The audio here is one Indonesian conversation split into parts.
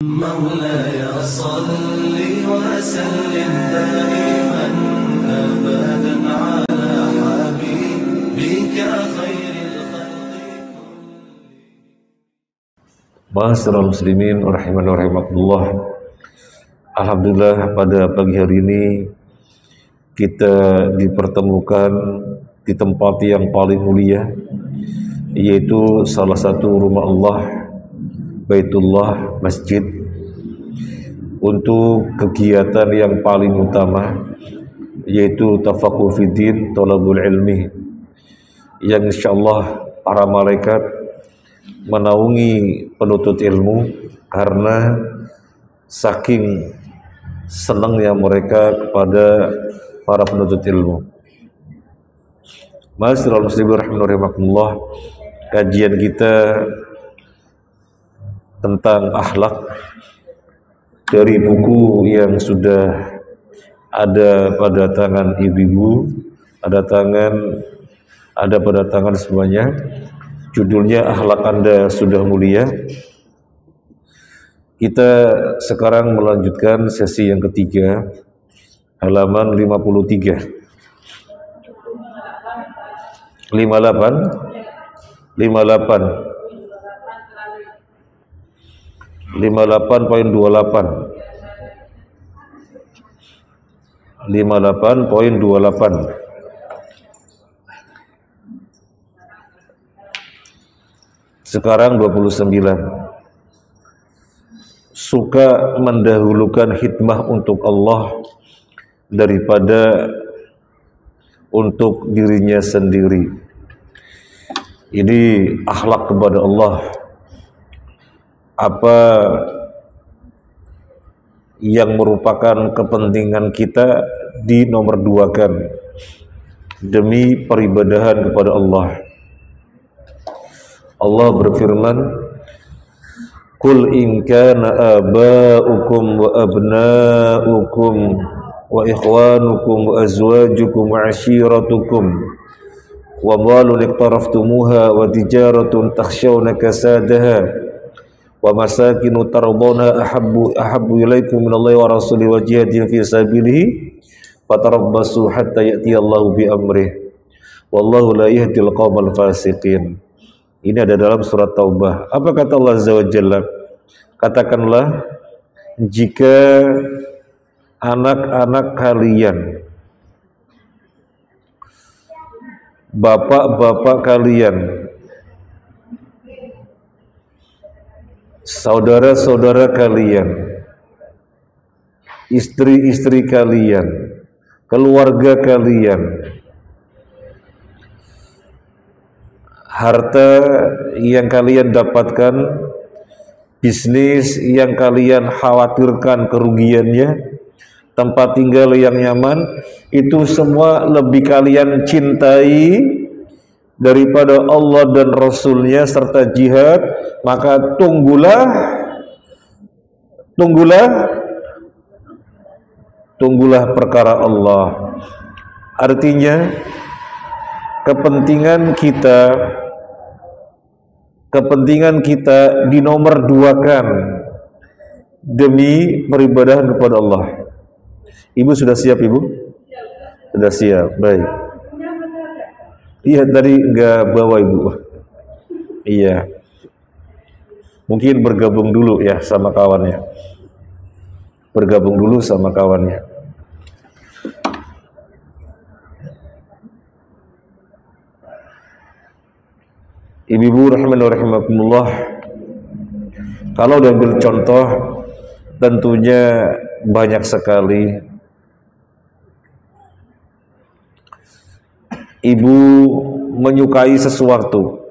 مولاي صل وسلم دائما أبدا على حبيبك خير الخلق. Ma'asyiral muslimin rahimani wa rahimakumullah. Alhamdulillah, pada pagi hari ini kita dipertemukan di tempat yang paling mulia, yaitu salah satu rumah Allah, Baitullah, masjid, untuk kegiatan yang paling utama, yaitu tafaqquh fiddin, thalabul ilmi, yang insyaallah para malaikat menaungi penuntut ilmu karena saking senangnya mereka kepada para penuntut ilmu. Ma'asyiral muslimin rahimani wa rahimakumullah, kajian kita tentang akhlak dari buku yang sudah ada pada tangan ibu-ibu, ada pada tangan semuanya. Judulnya Akhlak Anda Sudah Mulia. Kita sekarang melanjutkan sesi yang ketiga, halaman 53. 58 58.28. Sekarang 29. Suka mendahulukan hikmah untuk Allah daripada untuk dirinya sendiri. Ini akhlak kepada Allah. Apa yang merupakan kepentingan kita dinomor duakan demi peribadahan kepada Allah. Allah berfirman, Qul in kana aba'ukum wa abna'ukum wa ikhwanukum wa azwajukum wa ashiratukum wa amwalun iqtaraftumuha wa tijaratun takhshawna kasadaha wa masakinu tardawna ahabbu ilaikum minallahi wa rasulihi wa jihadin fi sabilihi fatarabbasu hatta ya'tiyallahu bi amrih wallahu la yahdil qaumal fasiqin. Ini ada dalam surat Taubah. Apa kata Allah Azza wa Jalla? Katakanlah, jika anak-anak kalian, bapak-bapak kalian, saudara-saudara kalian, istri-istri kalian, keluarga kalian, harta yang kalian dapatkan, bisnis yang kalian khawatirkan kerugiannya, tempat tinggal yang nyaman, itu semua lebih kalian cintai daripada Allah dan Rasulnya serta jihad, maka tunggulah perkara Allah. Artinya kepentingan kita dinomor duakan demi peribadahan kepada Allah. Ibu sudah siap, Ibu? Sudah siap, baik. Iya, tadi enggak bawa Ibu. Iya. Mungkin bergabung dulu ya sama kawannya. Ibu-ibu rahimani wa rahimakumullah, kalau diambil contoh tentunya banyak sekali. Ibu menyukai sesuatu,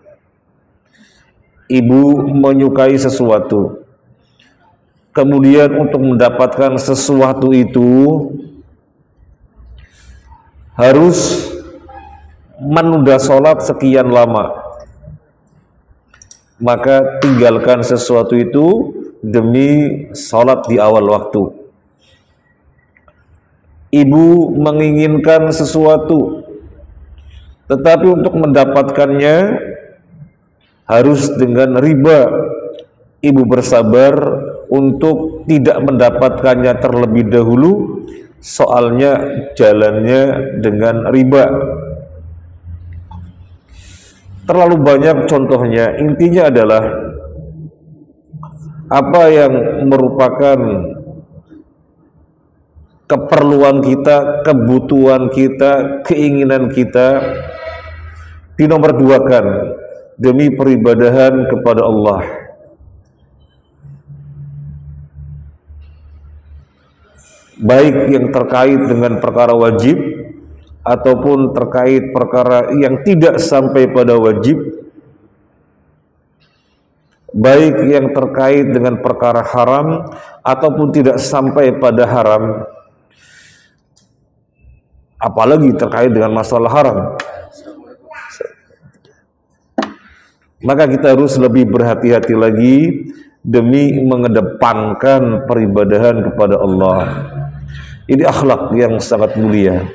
kemudian untuk mendapatkan sesuatu itu harus menunda sholat sekian lama, maka tinggalkan sesuatu itu demi sholat di awal waktu. Ibu menginginkan sesuatu, tetapi untuk mendapatkannya harus dengan riba. Ibu bersabar untuk tidak mendapatkannya terlebih dahulu, soalnya jalannya dengan riba. Terlalu banyak contohnya. Intinya adalah apa yang merupakan keperluan kita, kebutuhan kita, keinginan kita dinomorduakan demi peribadahan kepada Allah. Baik yang terkait dengan perkara wajib ataupun terkait perkara yang tidak sampai pada wajib, baik yang terkait dengan perkara haram ataupun tidak sampai pada haram, apalagi terkait dengan masalah haram. Maka kita harus lebih berhati-hati lagi demi mengedepankan peribadahan kepada Allah. Ini akhlak yang sangat mulia.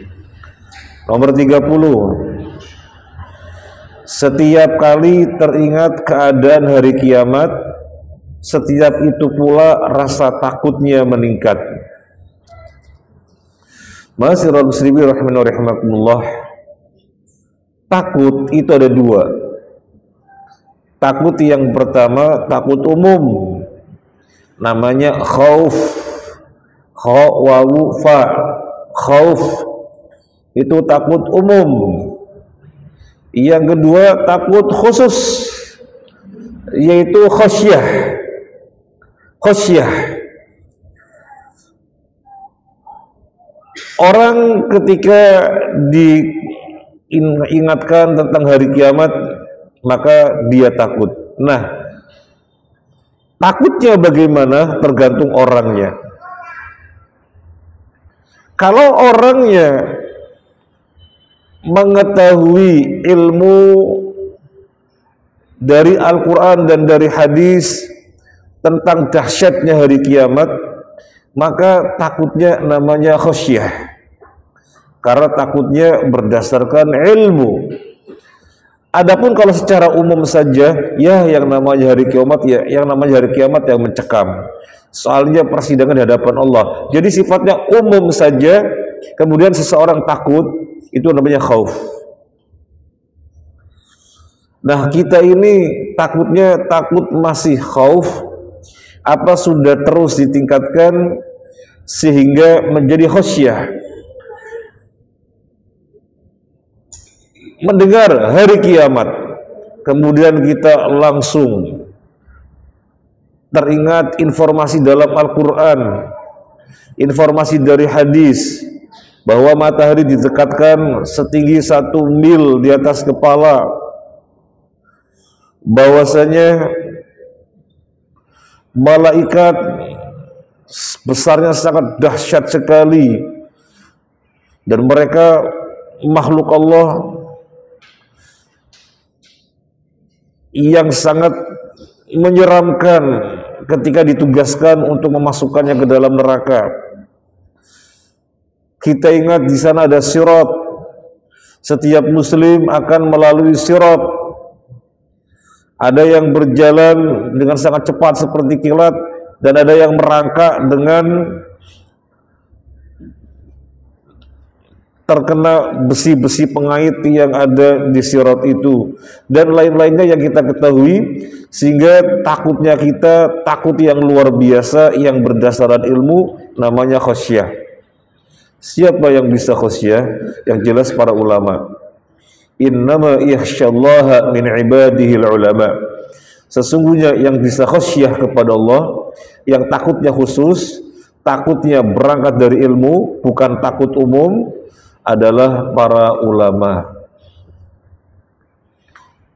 Nomor 30, setiap kali teringat keadaan hari kiamat, setiap itu pula rasa takutnya meningkat. Ma'asyiral muslimin rahimani wa rahimakumullah. Takut itu ada dua. Takut yang pertama takut umum, namanya khauf. Kha wawu fa, khauf itu takut umum. Yang kedua takut khusus, yaitu khasyah. Khasyah. Orang ketika diingatkan tentang hari kiamat, maka dia takut. Nah, takutnya bagaimana tergantung orangnya. Kalau orangnya mengetahui ilmu dari Al-Quran dan dari hadis tentang dahsyatnya hari kiamat, maka takutnya namanya khasyah, karena takutnya berdasarkan ilmu. Adapun kalau secara umum saja, ya yang namanya hari kiamat, ya yang namanya hari kiamat yang mencekam. Soalnya persidangan di hadapan Allah. Jadi sifatnya umum saja, kemudian seseorang takut, itu namanya khauf. Nah, kita ini takutnya takut masih khauf, apa sudah terus ditingkatkan sehingga menjadi khasyah. Mendengar hari kiamat, kemudian kita langsung teringat informasi dalam Al-Quran, informasi dari hadis, bahwa matahari didekatkan setinggi 1 mil di atas kepala, bahwasanya malaikat besarnya sangat dahsyat sekali, dan mereka makhluk Allah yang sangat menyeramkan ketika ditugaskan untuk memasukkannya ke dalam neraka. Kita ingat di sana ada sirat. Setiap muslim akan melalui sirat. Ada yang berjalan dengan sangat cepat seperti kilat, dan ada yang merangkak dengan terkena besi-besi pengait yang ada di sirat itu, dan lain-lainnya yang kita ketahui, sehingga takutnya kita takut yang luar biasa yang berdasarkan ilmu, namanya khasyah. Siapa yang bisa khasyah? Yang jelas para ulama. Innama yakhsyallaha min ibadihil ulama. Sesungguhnya yang bisa khasyah kepada Allah, yang takutnya khusus, takutnya berangkat dari ilmu, bukan takut umum, adalah para ulama.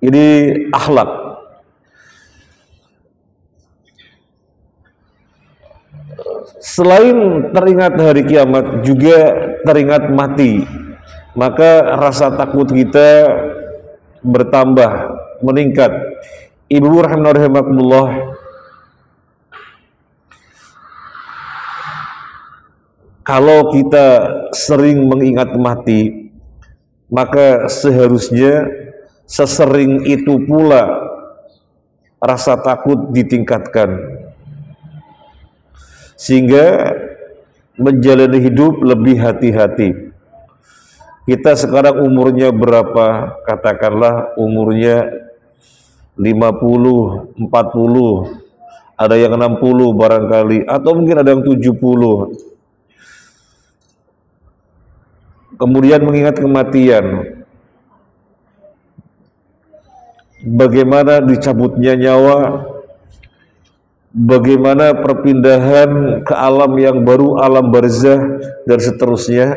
Ini akhlak. Selain teringat hari kiamat, juga teringat mati. Maka rasa takut kita bertambah, meningkat. Ibu rahimakumullah, kalau kita sering mengingat mati, maka seharusnya sesering itu pula rasa takut ditingkatkan. sehingga menjalani hidup lebih hati-hati. Kita sekarang umurnya berapa? Katakanlah umurnya 50, 40, ada yang 60 barangkali, atau mungkin ada yang 70. Kemudian mengingat kematian, bagaimana dicabutnya nyawa, bagaimana perpindahan ke alam yang baru, alam barzah dan seterusnya,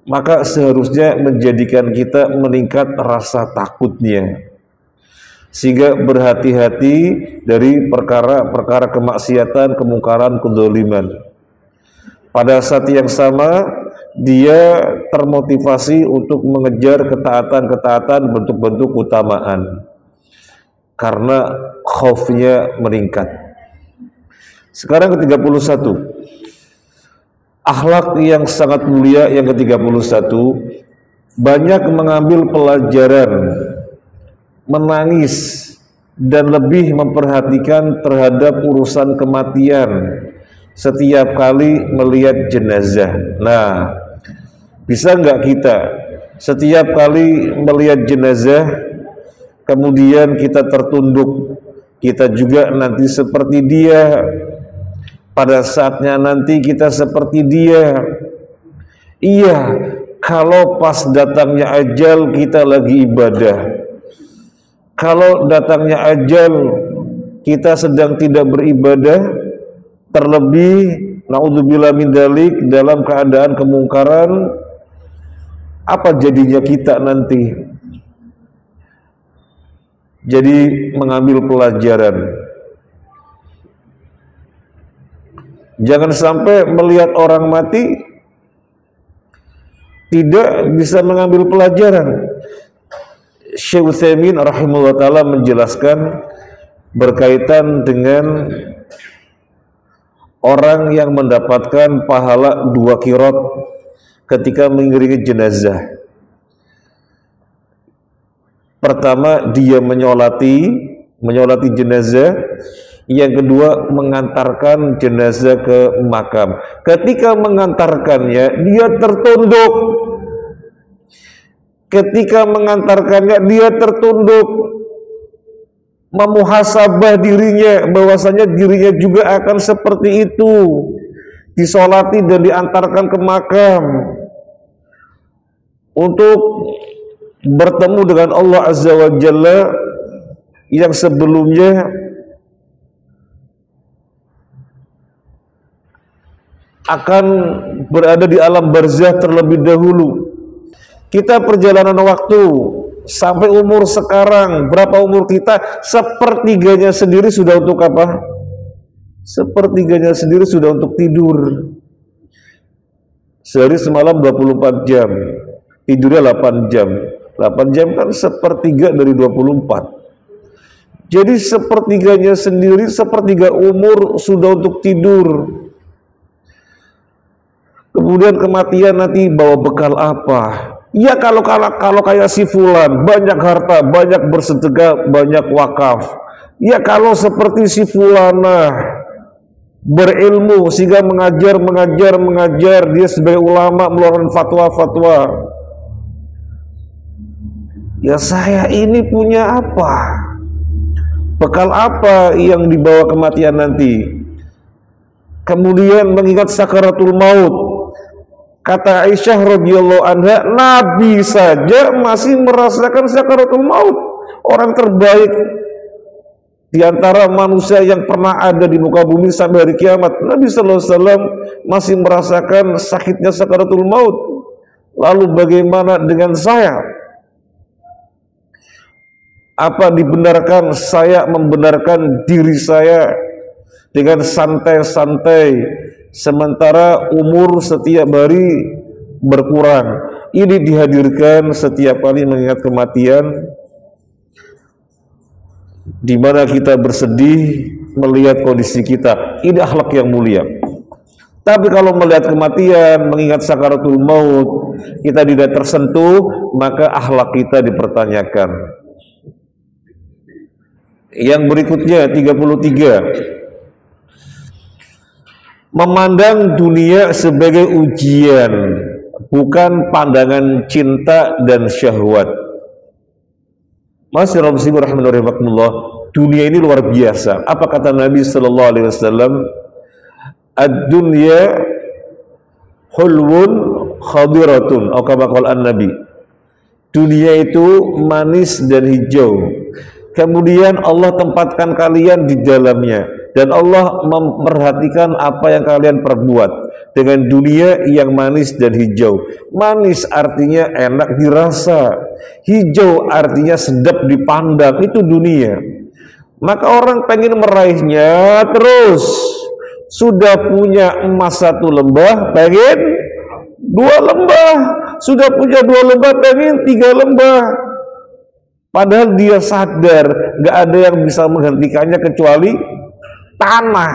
maka seharusnya menjadikan kita meningkat rasa takutnya, sehingga berhati-hati dari perkara-perkara kemaksiatan, kemungkaran, kedoliman. Pada saat yang sama dia termotivasi untuk mengejar ketaatan-ketaatan, bentuk-bentuk utamaan, karena khaufnya meningkat. Sekarang ke-31, akhlak yang sangat mulia yang ke-31, banyak mengambil pelajaran, menangis, dan lebih memperhatikan terhadap urusan kematian setiap kali melihat jenazah. Nah, bisa nggak kita setiap kali melihat jenazah kemudian kita tertunduk, kita juga nanti seperti dia, pada saatnya nanti kita seperti dia. Iya, kalau pas datangnya ajal kita lagi ibadah, kalau datangnya ajal kita sedang tidak beribadah, terlebih naudzubillah min dzalik dalam keadaan kemungkaran, apa jadinya kita nanti? Jadi mengambil pelajaran. Jangan sampai melihat orang mati tidak bisa mengambil pelajaran. Syekh Utsaimin rahimahullah ta'ala menjelaskan berkaitan dengan orang yang mendapatkan pahala 2 qirot ketika mengiringi jenazah. Pertama, dia menyolati jenazah. Yang kedua, mengantarkan jenazah ke makam. Ketika mengantarkannya, dia tertunduk. Ketika mengantarkannya, dia tertunduk, memuhasabah dirinya, bahwasanya dirinya juga akan seperti itu, disolati dan diantarkan ke makam untuk bertemu dengan Allah Azza wa Jalla yang sebelumnya akan berada di alam barzah terlebih dahulu. Kita perjalanan waktu sampai umur sekarang, berapa umur kita? Sepertiganya sendiri sudah untuk apa? Sepertiganya sendiri sudah untuk tidur. Sehari semalam 24 jam, tidurnya 8 jam. 8 jam kan sepertiga dari 24. Jadi sepertiganya sendiri, sepertiga umur sudah untuk tidur. Kemudian kematian nanti bawa bekal apa? Ya kalau kayak si fulan, banyak harta, banyak bersedekah, banyak wakaf. Ya kalau seperti si fulana, berilmu sehingga mengajar, dia sebagai ulama mengeluarkan fatwa-fatwa. Ya saya ini punya apa? Bekal apa yang dibawa kematian nanti? Kemudian mengingat sakaratul maut. Kata Aisyah radhiyallahu anha, Nabi saja masih merasakan sakaratul maut. Orang terbaik di antara manusia yang pernah ada di muka bumi sampai hari kiamat, Nabi sallallahu alaihi wasallam masih merasakan sakitnya sakaratul maut. Lalu bagaimana dengan saya? Apa dibenarkan saya membenarkan diri saya dengan santai-santai sementara umur setiap hari berkurang? Ini dihadirkan setiap kali mengingat kematian, di mana kita bersedih melihat kondisi kita. Ini akhlak yang mulia. Tapi kalau melihat kematian, mengingat sakaratul maut, kita tidak tersentuh, maka akhlak kita dipertanyakan. Yang berikutnya 33, memandang dunia sebagai ujian, bukan pandangan cinta dan syahwat. Masyaallah rahimahullah, dunia ini luar biasa. Apa kata Nabi sallallahu alaihi wasallam? Ad-dunya hulwun khadiratun, atau kama qala an-nabi. Dunia itu manis dan hijau. Kemudian Allah tempatkan kalian di dalamnya, dan Allah memperhatikan apa yang kalian perbuat dengan dunia yang manis dan hijau. Manis artinya enak dirasa, hijau artinya sedap dipandang. Itu dunia. Maka orang pengen meraihnya terus. Sudah punya emas 1 lembah, pengen 2 lembah. Sudah punya 2 lembah, pengen 3 lembah. Padahal dia sadar gak ada yang bisa menghentikannya kecuali tanah.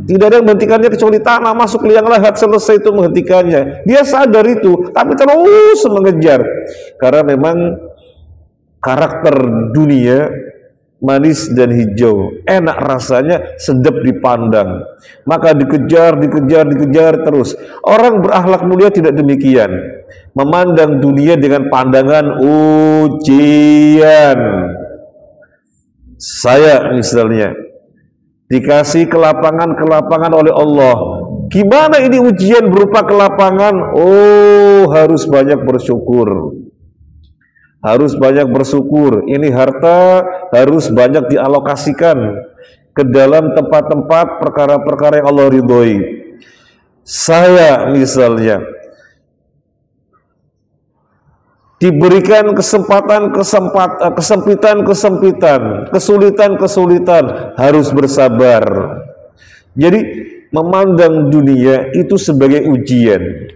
Tidak ada yang menghentikannya kecuali tanah. Masuk liang lahat, selesai itu menghentikannya. Dia sadar itu, tapi terus mengejar. Karena memang karakter dunia manis dan hijau, enak rasanya, sedap dipandang. Maka dikejar terus. Orang berakhlak mulia tidak demikian. Memandang dunia dengan pandangan ujian. Saya misalnya dikasih kelapangan oleh Allah. Gimana ini ujian berupa kelapangan? Oh, harus banyak bersyukur. Harus banyak bersyukur. Ini harta harus banyak dialokasikan ke dalam tempat-tempat perkara-perkara yang Allah ridhoi. Saya misalnya diberikan kesempitan, kesulitan, harus bersabar. Jadi memandang dunia itu sebagai ujian.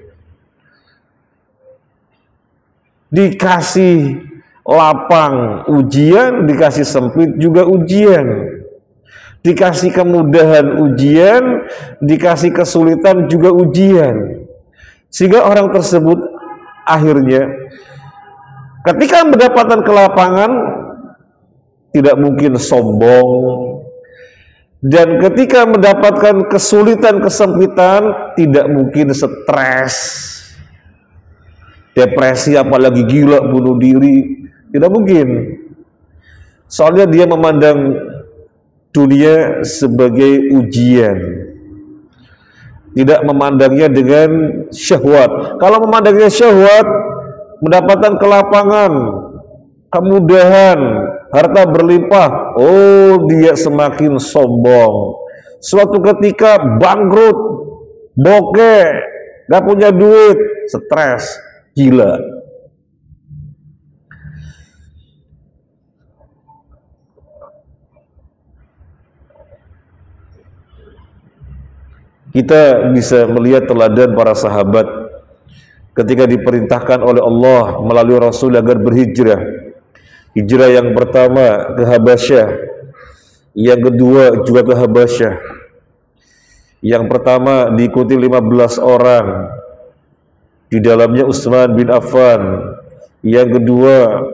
Dikasih lapang ujian, dikasih sempit juga ujian. Dikasih kemudahan ujian, dikasih kesulitan juga ujian. Sehingga orang tersebut akhirnya ketika mendapatkan kelapangan tidak mungkin sombong, dan ketika mendapatkan kesulitan, kesempitan tidak mungkin stres, depresi, apalagi gila, bunuh diri, tidak mungkin. Soalnya dia memandang dunia sebagai ujian, tidak memandangnya dengan syahwat. Kalau memandangnya syahwat, mendapatkan kelapangan, kemudahan, harta berlimpah, oh dia semakin sombong. Suatu ketika bangkrut, bokeh, gak punya duit, stres, gila. Kita bisa melihat teladan para sahabat ketika diperintahkan oleh Allah melalui Rasul agar berhijrah. Hijrah yang pertama ke Habasyah, yang kedua juga ke Habasyah. Yang pertama diikuti 15 orang, di dalamnya Utsman bin Affan. Yang kedua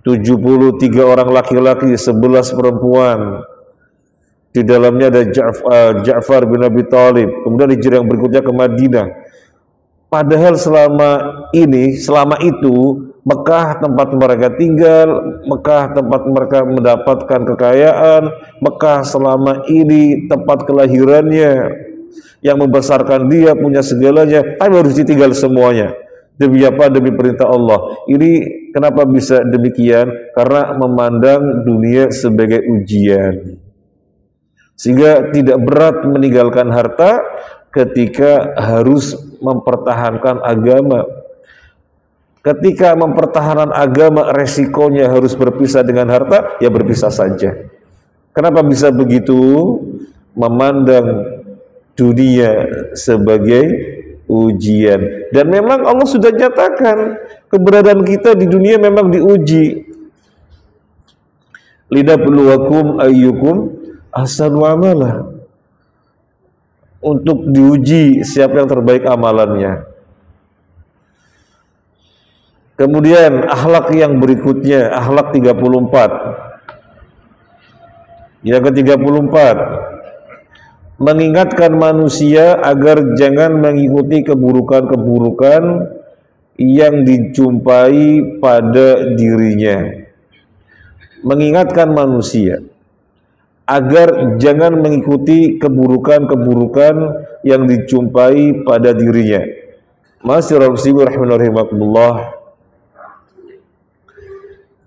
73 orang laki-laki, 11 perempuan. Di dalamnya ada Ja'far bin Abi Thalib. Kemudian hijrah yang berikutnya ke Madinah. Padahal selama itu Mekah tempat mereka tinggal, Mekah tempat mereka mendapatkan kekayaan, Mekah selama ini tempat kelahirannya, yang membesarkan dia, punya segalanya, tapi harus ditinggal semuanya. Demi apa? Demi perintah Allah. Ini kenapa bisa demikian? Karena memandang dunia sebagai ujian. Sehingga tidak berat meninggalkan harta ketika harus mempertahankan agama. Ketika mempertahankan agama, resikonya harus berpisah dengan harta, ya berpisah saja. Kenapa bisa begitu? Memandang dunia sebagai ujian. Dan memang Allah sudah nyatakan keberadaan kita di dunia memang diuji. Lidabluwakum ayyukum ahsanu amala. Untuk diuji siapa yang terbaik amalannya. Kemudian akhlak yang berikutnya, akhlak 34. Yang ke-34, mengingatkan manusia agar jangan mengikuti keburukan-keburukan yang dijumpai pada dirinya. Mengingatkan manusia agar jangan mengikuti keburukan-keburukan yang dijumpai pada dirinya. Ma'asyiral muslimin rahimakumullah,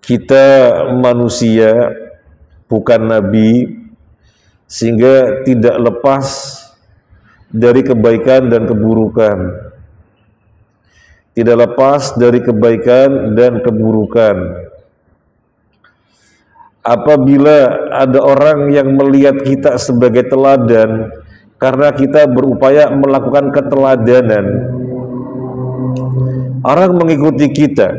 kita manusia bukan nabi, sehingga tidak lepas dari kebaikan dan keburukan. Tidak lepas dari kebaikan dan keburukan. Apabila ada orang yang melihat kita sebagai teladan karena kita berupaya melakukan keteladanan, orang mengikuti kita,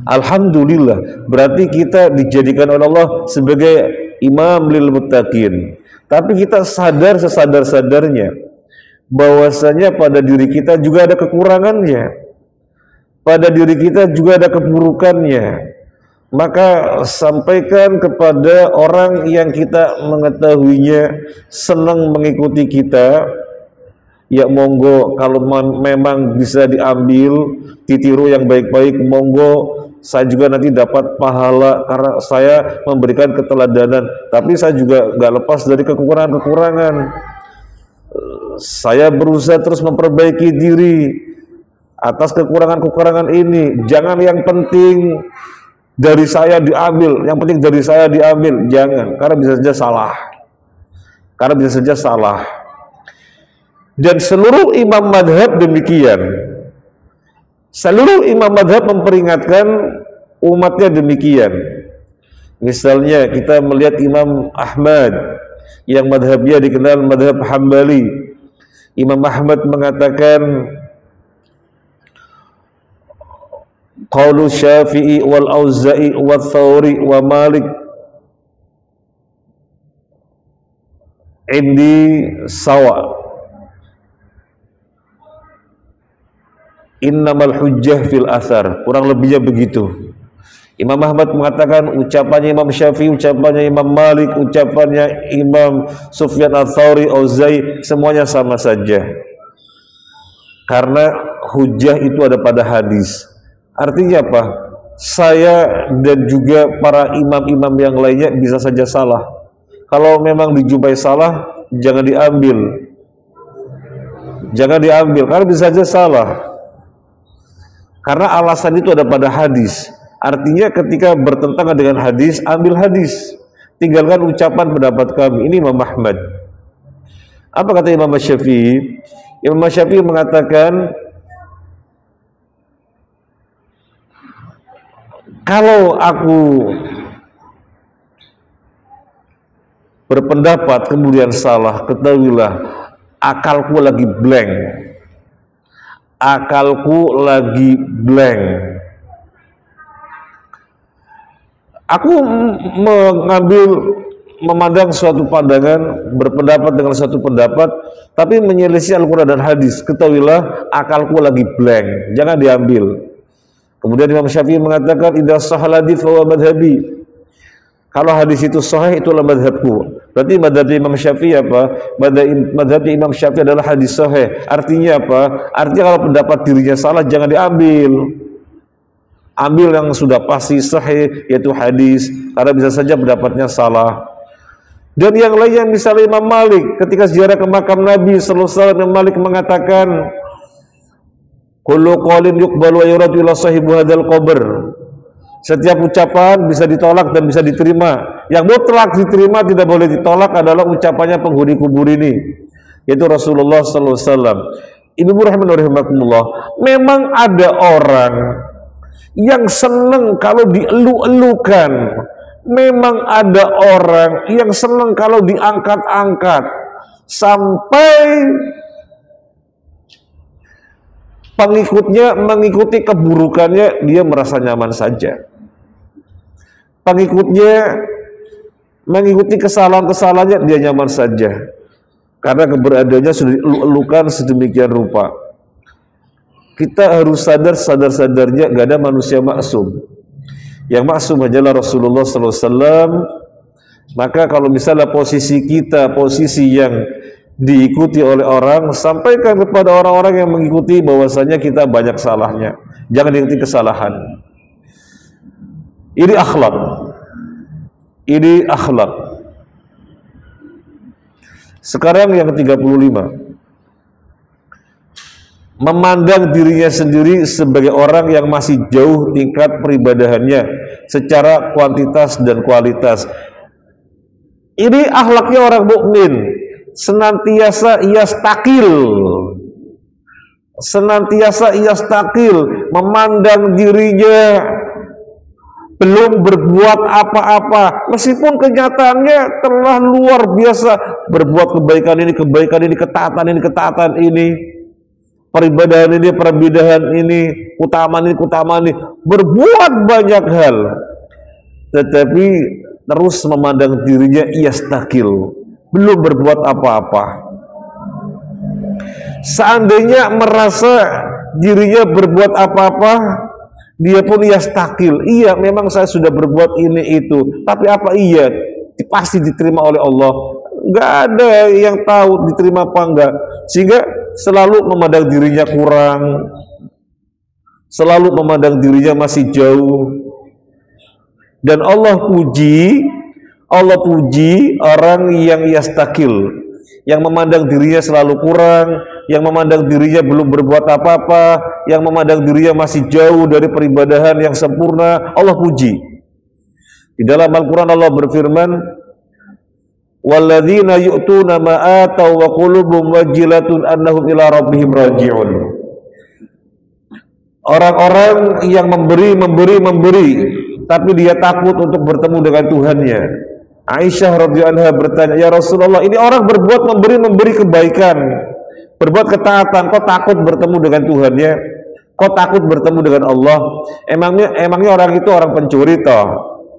alhamdulillah, berarti kita dijadikan oleh Allah sebagai imam lil muttaqin. Tapi kita sadar sesadar-sadarnya bahwasanya pada diri kita juga ada kekurangannya, pada diri kita juga ada keburukannya. Maka sampaikan kepada orang yang kita mengetahuinya senang mengikuti kita, ya monggo, kalau memang bisa diambil, ditiru yang baik-baik, monggo, saya juga nanti dapat pahala karena saya memberikan keteladanan. Tapi saya juga gak lepas dari kekurangan-kekurangan. Saya berusaha terus memperbaiki diri atas kekurangan-kekurangan ini. Jangan yang penting dari saya diambil, yang penting dari saya diambil, jangan, karena bisa saja salah. Karena bisa saja salah. Dan seluruh imam madhab demikian. Seluruh imam madhab memperingatkan umatnya demikian. Misalnya kita melihat Imam Ahmad yang madhabnya dikenal madhab Hambali. Imam Ahmad mengatakan, qaulu Syafi'i wal Auza'i wal Thawri wa Malik indi sawa, innamal hujjah fil athar. Kurang lebihnya begitu. Imam Ahmad mengatakan ucapannya Imam Syafi'i, ucapannya Imam Malik, ucapannya Imam Sufyan al-Thawri, Auza'i, semuanya sama saja. Karena hujjah itu ada pada hadis. Artinya apa? Saya dan juga para imam-imam yang lainnya bisa saja salah. Kalau memang dijumpai salah, jangan diambil. Jangan diambil, karena bisa saja salah. Karena alasan itu ada pada hadis. Artinya ketika bertentangan dengan hadis, ambil hadis. Tinggalkan ucapan pendapat kami. Ini Imam Ahmad. Apa kata Imam Syafi'i? Imam Syafi'i mengatakan, kalau aku berpendapat kemudian salah, ketahuilah akalku lagi blank. Akalku lagi blank. Aku memandang suatu pandangan, berpendapat dengan suatu pendapat, tapi menyelisih Al-Quran dan hadis. Ketahuilah akalku lagi blank, jangan diambil. Kemudian Imam Syafi'i mengatakan, idza sahal hadits fa huwa madhhabi. Kalau hadis itu sahih, itulah madhabku. Berarti madhab Imam Syafi'i apa? Madhab Imam Syafi'i adalah hadis sahih. Artinya apa? Artinya kalau pendapat dirinya salah, jangan diambil. Ambil yang sudah pasti sahih, yaitu hadis, karena bisa saja pendapatnya salah. Dan yang lainnya, misalnya Imam Malik, ketika ziarah ke makam Nabi sallallahu alaihi wasallam, Imam Malik mengatakan, kullu qaulin yuqbalu wa yuradu ila sahibi hadzal qabr. Setiap ucapan bisa ditolak dan bisa diterima. Yang mutlak diterima, tidak boleh ditolak, adalah ucapannya penghuni kubur ini, yaitu Rasulullah sallallahu alaihi wasallam. Ibu rahimakumullah, memang ada orang yang senang kalau dielu-elukan. Memang ada orang yang senang kalau diangkat-angkat. Sampai pengikutnya mengikuti keburukannya, dia merasa nyaman saja. Pengikutnya mengikuti kesalahan-kesalahannya, dia nyaman saja. Karena keberadaannya sudah dielu-elukan sedemikian rupa. Kita harus sadar-sadarnya, gak ada manusia maksum. Yang maksum hanyalah Rasulullah SAW Maka kalau misalnya posisi kita, posisi yang diikuti oleh orang, sampaikan kepada orang-orang yang mengikuti bahwasanya kita banyak salahnya. Jangan diikuti kesalahan. Ini akhlak. Ini akhlak. Sekarang yang ke-35. Memandang dirinya sendiri sebagai orang yang masih jauh tingkat peribadahannya secara kuantitas dan kualitas. Ini akhlaknya orang mukmin, senantiasa yastakil, memandang dirinya belum berbuat apa-apa, meskipun kenyataannya telah luar biasa berbuat kebaikan ini, ketaatan ini, peribadahan ini, keutamaan ini, berbuat banyak hal, tetapi terus memandang dirinya yastakil, belum berbuat apa-apa. Seandainya merasa dirinya berbuat apa-apa, dia pun yastakil. Iya, memang saya sudah berbuat ini itu, tapi apa iya pasti diterima oleh Allah? Enggak ada yang tahu diterima apa enggak. Sehingga selalu memandang dirinya kurang, selalu memandang dirinya masih jauh. Dan Allah puji orang yang yastakil, yang memandang dirinya selalu kurang, yang memandang dirinya belum berbuat apa-apa, yang memandang dirinya masih jauh dari peribadahan yang sempurna. Allah puji. Di dalam Al-Quran Allah berfirman, walladzina yu'tuna ma ataw wa qulubuhum wajilatun annahum ila rabbihim raji'un. Orang-orang yang memberi, tapi dia takut untuk bertemu dengan Tuhannya. Aisyah radhiyallahu anha bertanya, ya Rasulullah, ini orang berbuat memberi kebaikan, berbuat ketaatan, kok takut bertemu dengan Tuhannya? Kok takut bertemu dengan Allah? Emangnya orang itu orang pencuri toh,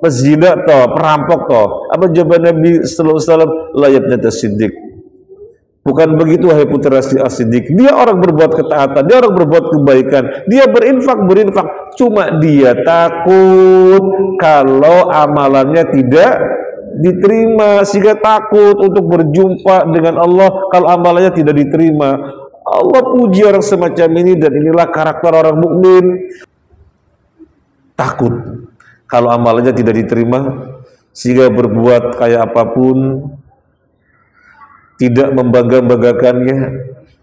pezina toh, perampok toh? Apa jawaban Nabi sallallahu alaihi wasallam? La yabnata siddiq. Bukan begitu wahai putra As-Siddiq. Dia orang berbuat ketaatan, dia orang berbuat kebaikan, dia berinfak, cuma dia takut kalau amalannya tidak diterima, sehingga takut untuk berjumpa dengan Allah kalau amalannya tidak diterima. Allah puji orang semacam ini, dan inilah karakter orang mukmin. Takut kalau amalannya tidak diterima, sehingga berbuat kayak apapun, tidak membangga-banggakannya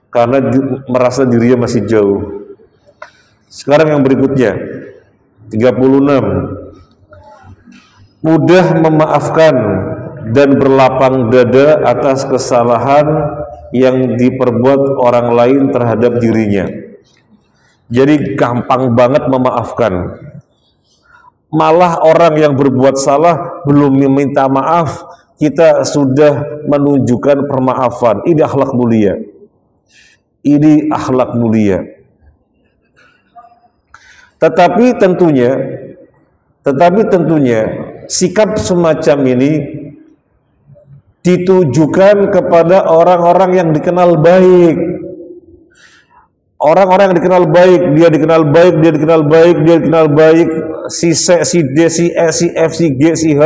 karena merasa dirinya masih jauh. Sekarang yang berikutnya 36. Mudah memaafkan dan berlapang dada atas kesalahan yang diperbuat orang lain terhadap dirinya. Jadi gampang banget memaafkan. Malah orang yang berbuat salah belum meminta maaf, kita sudah menunjukkan permaafan. Ini akhlak mulia. Ini akhlak mulia. Tetapi tentunya sikap semacam ini ditujukan kepada orang-orang yang dikenal baik. Orang-orang yang dikenal baik, dia dikenal baik, si C, si D, si E, si F, si G, si H,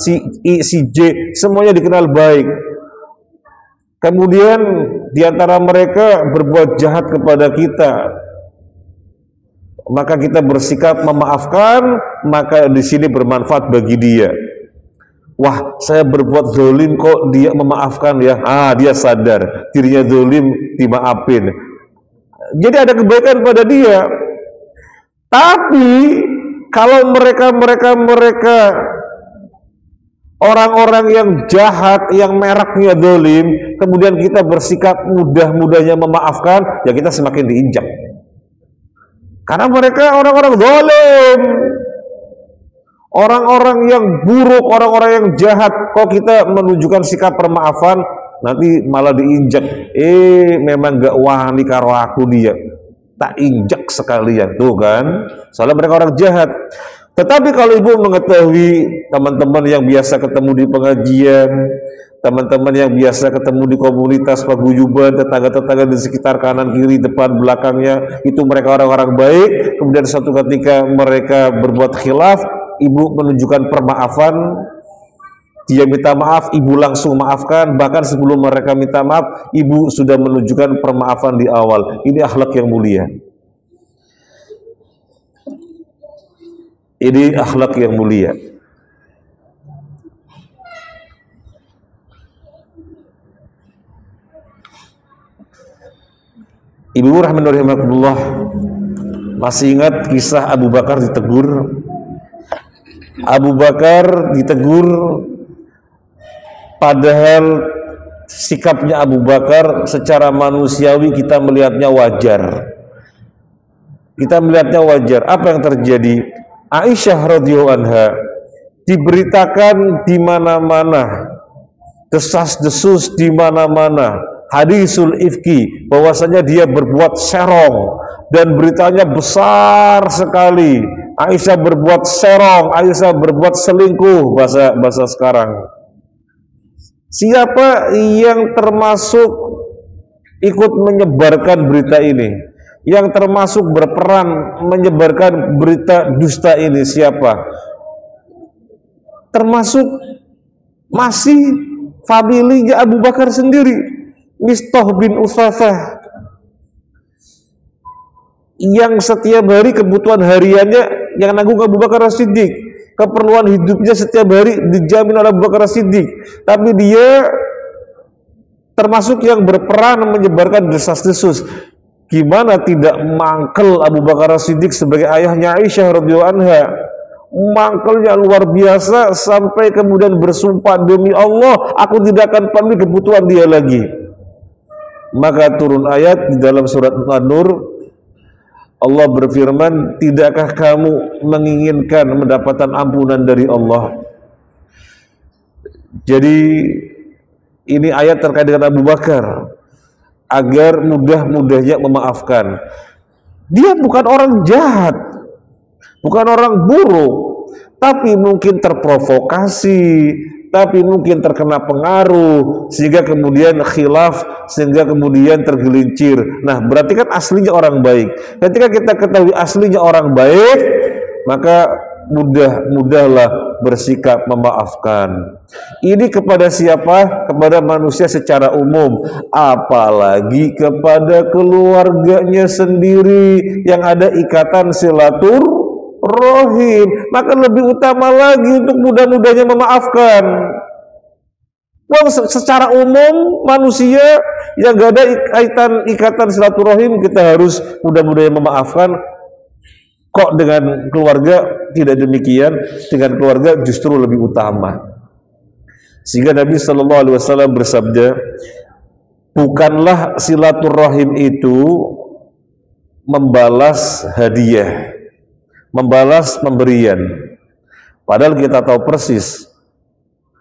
si I, si J, semuanya dikenal baik. Kemudian diantara mereka berbuat jahat kepada kita, maka kita bersikap memaafkan, maka di sini bermanfaat bagi dia. Wah, saya berbuat zalim kok dia memaafkan ya. Dia sadar dirinya zalim, dimaafin. Jadi ada kebaikan pada dia. Tapi kalau mereka orang-orang yang jahat, yang mereknya zalim, kemudian kita bersikap mudah-mudahnya memaafkan, ya kita semakin diinjak. Karena mereka orang-orang zalim, orang-orang yang buruk, orang-orang yang jahat. Kok kita menunjukkan sikap permaafan, nanti malah diinjak. Memang gak wani karo aku dia, tak injak sekalian tuh kan. Soalnya mereka orang jahat. Tetapi kalau ibu mengetahui teman-teman yang biasa ketemu di pengajian, teman-teman yang biasa ketemu di komunitas paguyuban, tetangga-tetangga di sekitar kanan kiri depan belakangnya, itu mereka orang-orang baik. Kemudian suatu ketika mereka berbuat khilaf, ibu menunjukkan permaafan, dia minta maaf, ibu langsung maafkan, bahkan sebelum mereka minta maaf, ibu sudah menunjukkan permaafan di awal. Ini akhlak yang mulia. Ini akhlak yang mulia. Ibu rahimahullah, masih ingat kisah Abu Bakar ditegur? Abu Bakar ditegur, padahal sikapnya Abu Bakar secara manusiawi kita melihatnya wajar. Kita melihatnya wajar. Apa yang terjadi? Aisyah radhiyallahu anha diberitakan di mana-mana, desas-desus di mana-mana, hadisul ifki, bahwasanya dia berbuat serong dan beritanya besar sekali. Aisyah berbuat serong, Aisyah berbuat selingkuh, bahasa sekarang. Siapa yang termasuk ikut menyebarkan berita ini? Yang termasuk berperan menyebarkan berita dusta ini siapa? Termasuk masih familinya Abu Bakar sendiri, Mistah bin Utsafah, yang setiap hari kebutuhan hariannya yang nanggung Abu Bakar As-Siddiq, keperluan hidupnya setiap hari dijamin oleh Abu Bakar As-Siddiq, tapi dia termasuk yang berperan menyebarkan desas-desus. Gimana tidak mangkel Abu Bakar As-Siddiq sebagai ayahnya Aisyah radhiyallahu anha? Mangkelnya luar biasa sampai kemudian bersumpah, demi Allah aku tidak akan penuhi kebutuhan dia lagi. Maka turun ayat di dalam surat An-Nur, Allah berfirman, tidakkah kamu menginginkan mendapatkan ampunan dari Allah? Jadi ini ayat terkait dengan Abu Bakar, agar mudah-mudahnya memaafkan. Dia bukan orang jahat, bukan orang buruk, tapi mungkin terprovokasi, tapi mungkin terkena pengaruh, sehingga kemudian khilaf, sehingga kemudian tergelincir. Nah, berarti kan aslinya orang baik. Ketika kita ketahui aslinya orang baik, maka mudahlah bersikap memaafkan. Ini kepada siapa? Kepada manusia secara umum, apalagi kepada keluarganya sendiri yang ada ikatan silaturahim, maka lebih utama lagi untuk mudah-mudahnya memaafkan. Wong secara umum manusia yang gak ada ikatan silaturahim, kita harus mudah-mudahnya memaafkan. Kok dengan keluarga tidak demikian? Dengan keluarga justru lebih utama. Sehingga Nabi Shallallahu Alaihi Wasallam bersabda, bukanlah silaturahim itu membalas hadiah, membalas pemberian. Padahal kita tahu persis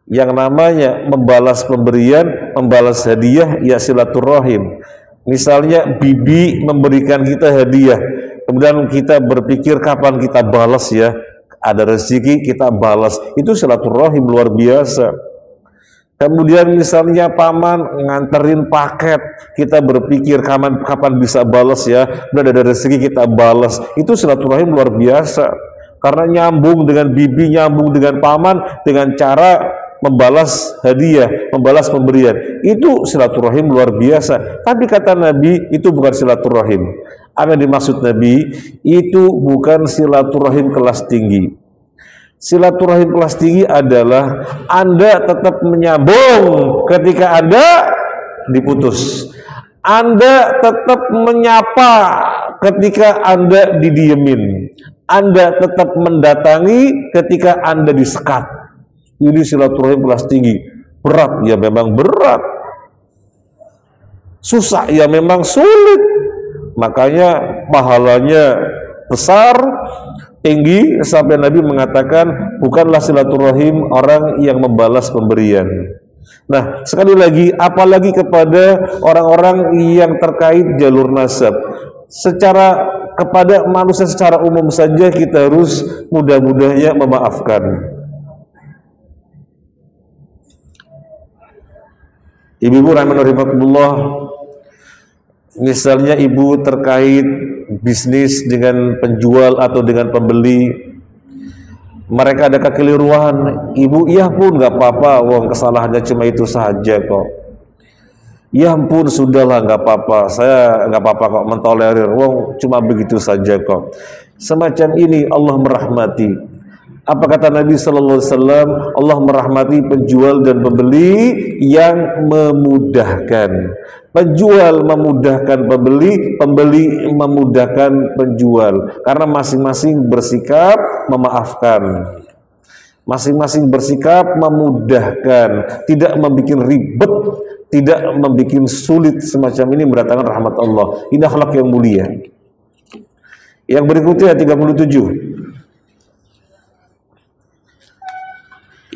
yang namanya membalas pemberian, membalas hadiah, ya silaturahim. Misalnya bibi memberikan kita hadiah, kemudian kita berpikir kapan kita balas ya, ada rezeki kita balas, itu silaturahim luar biasa. Kemudian misalnya paman nganterin paket, kita berpikir kapan bisa balas ya, udah ada rezeki kita balas, itu silaturahim luar biasa. Karena nyambung dengan bibi, nyambung dengan paman, dengan cara membalas hadiah, membalas pemberian, itu silaturahim luar biasa. Tapi kata Nabi, itu bukan silaturahim. Apa yang dimaksud Nabi? Itu bukan silaturahim kelas tinggi. Silaturahim kelas tinggi adalah Anda tetap menyambung ketika Anda diputus. Anda tetap menyapa ketika Anda didiemin. Anda tetap mendatangi ketika Anda disekat. Ini silaturahim kelas tinggi. Berat ya memang berat, susah ya memang sulit, makanya pahalanya besar, tinggi, sampai Nabi mengatakan bukanlah silaturahim orang yang membalas pemberian. Nah, sekali lagi, apalagi kepada orang-orang yang terkait jalur nasab. Kepada manusia secara umum saja kita harus mudah-mudahnya memaafkan. Ibu-ibu rahimahullah, misalnya ibu terkait bisnis dengan penjual atau dengan pembeli, mereka ada kekeliruan, ibu, iya pun nggak apa-apa, wong kesalahannya cuma itu saja kok. Ya ampun, sudahlah, nggak apa-apa, saya nggak apa-apa kok mentolerir, wong cuma begitu saja kok. Semacam ini Allah merahmati. Apa kata Nabi Sallallahu Alaihi Wasallam? Allah merahmati penjual dan pembeli yang memudahkan. Penjual memudahkan pembeli, pembeli memudahkan penjual. Karena masing-masing bersikap memaafkan. Masing-masing bersikap memudahkan, tidak membuat ribet, tidak membuat sulit. Semacam ini mendatangkan rahmat Allah. Ini akhlak yang mulia. Yang berikutnya 37.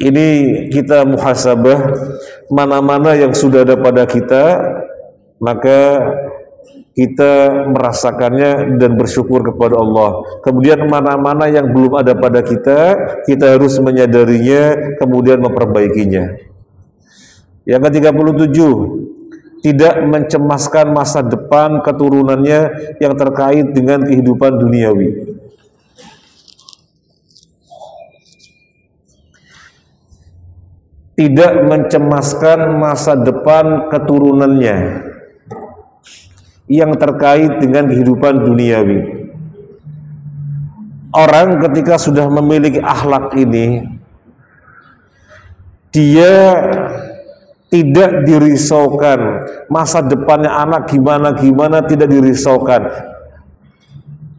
Ini kita muhasabah, mana-mana yang sudah ada pada kita, maka kita merasakannya dan bersyukur kepada Allah. Kemudian mana-mana yang belum ada pada kita, kita harus menyadarinya, kemudian memperbaikinya. Yang ke-37, tidak mencemaskan masa depan keturunannya yang terkait dengan kehidupan duniawi. Tidak mencemaskan masa depan keturunannya yang terkait dengan kehidupan duniawi. Orang ketika sudah memiliki akhlak ini, dia tidak dirisaukan masa depannya anak gimana-gimana, tidak dirisaukan.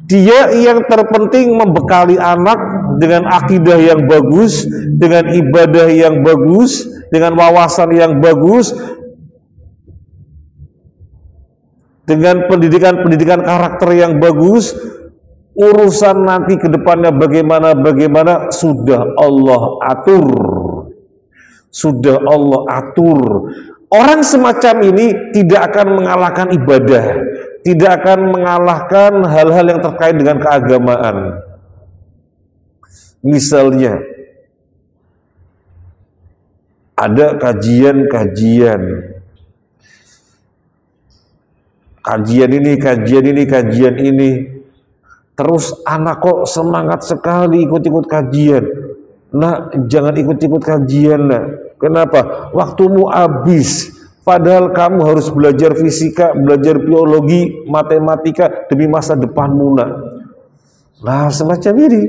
Dia yang terpenting membekali anak dengan akidah yang bagus, dengan ibadah yang bagus, dengan wawasan yang bagus, dengan pendidikan karakter yang bagus. Urusan nanti ke depannya bagaimana sudah Allah atur. Sudah Allah atur. Orang semacam ini tidak akan mengalahkan ibadah, tidak akan mengalahkan hal-hal yang terkait dengan keagamaan. Misalnya, ada kajian ini, terus anak kok semangat sekali ikut-ikut kajian. Nah, jangan ikut-ikut kajian, nak. Kenapa? Waktumu habis. Padahal kamu harus belajar fisika, belajar biologi, matematika demi masa depanmu, nak. Nah, semacam ini.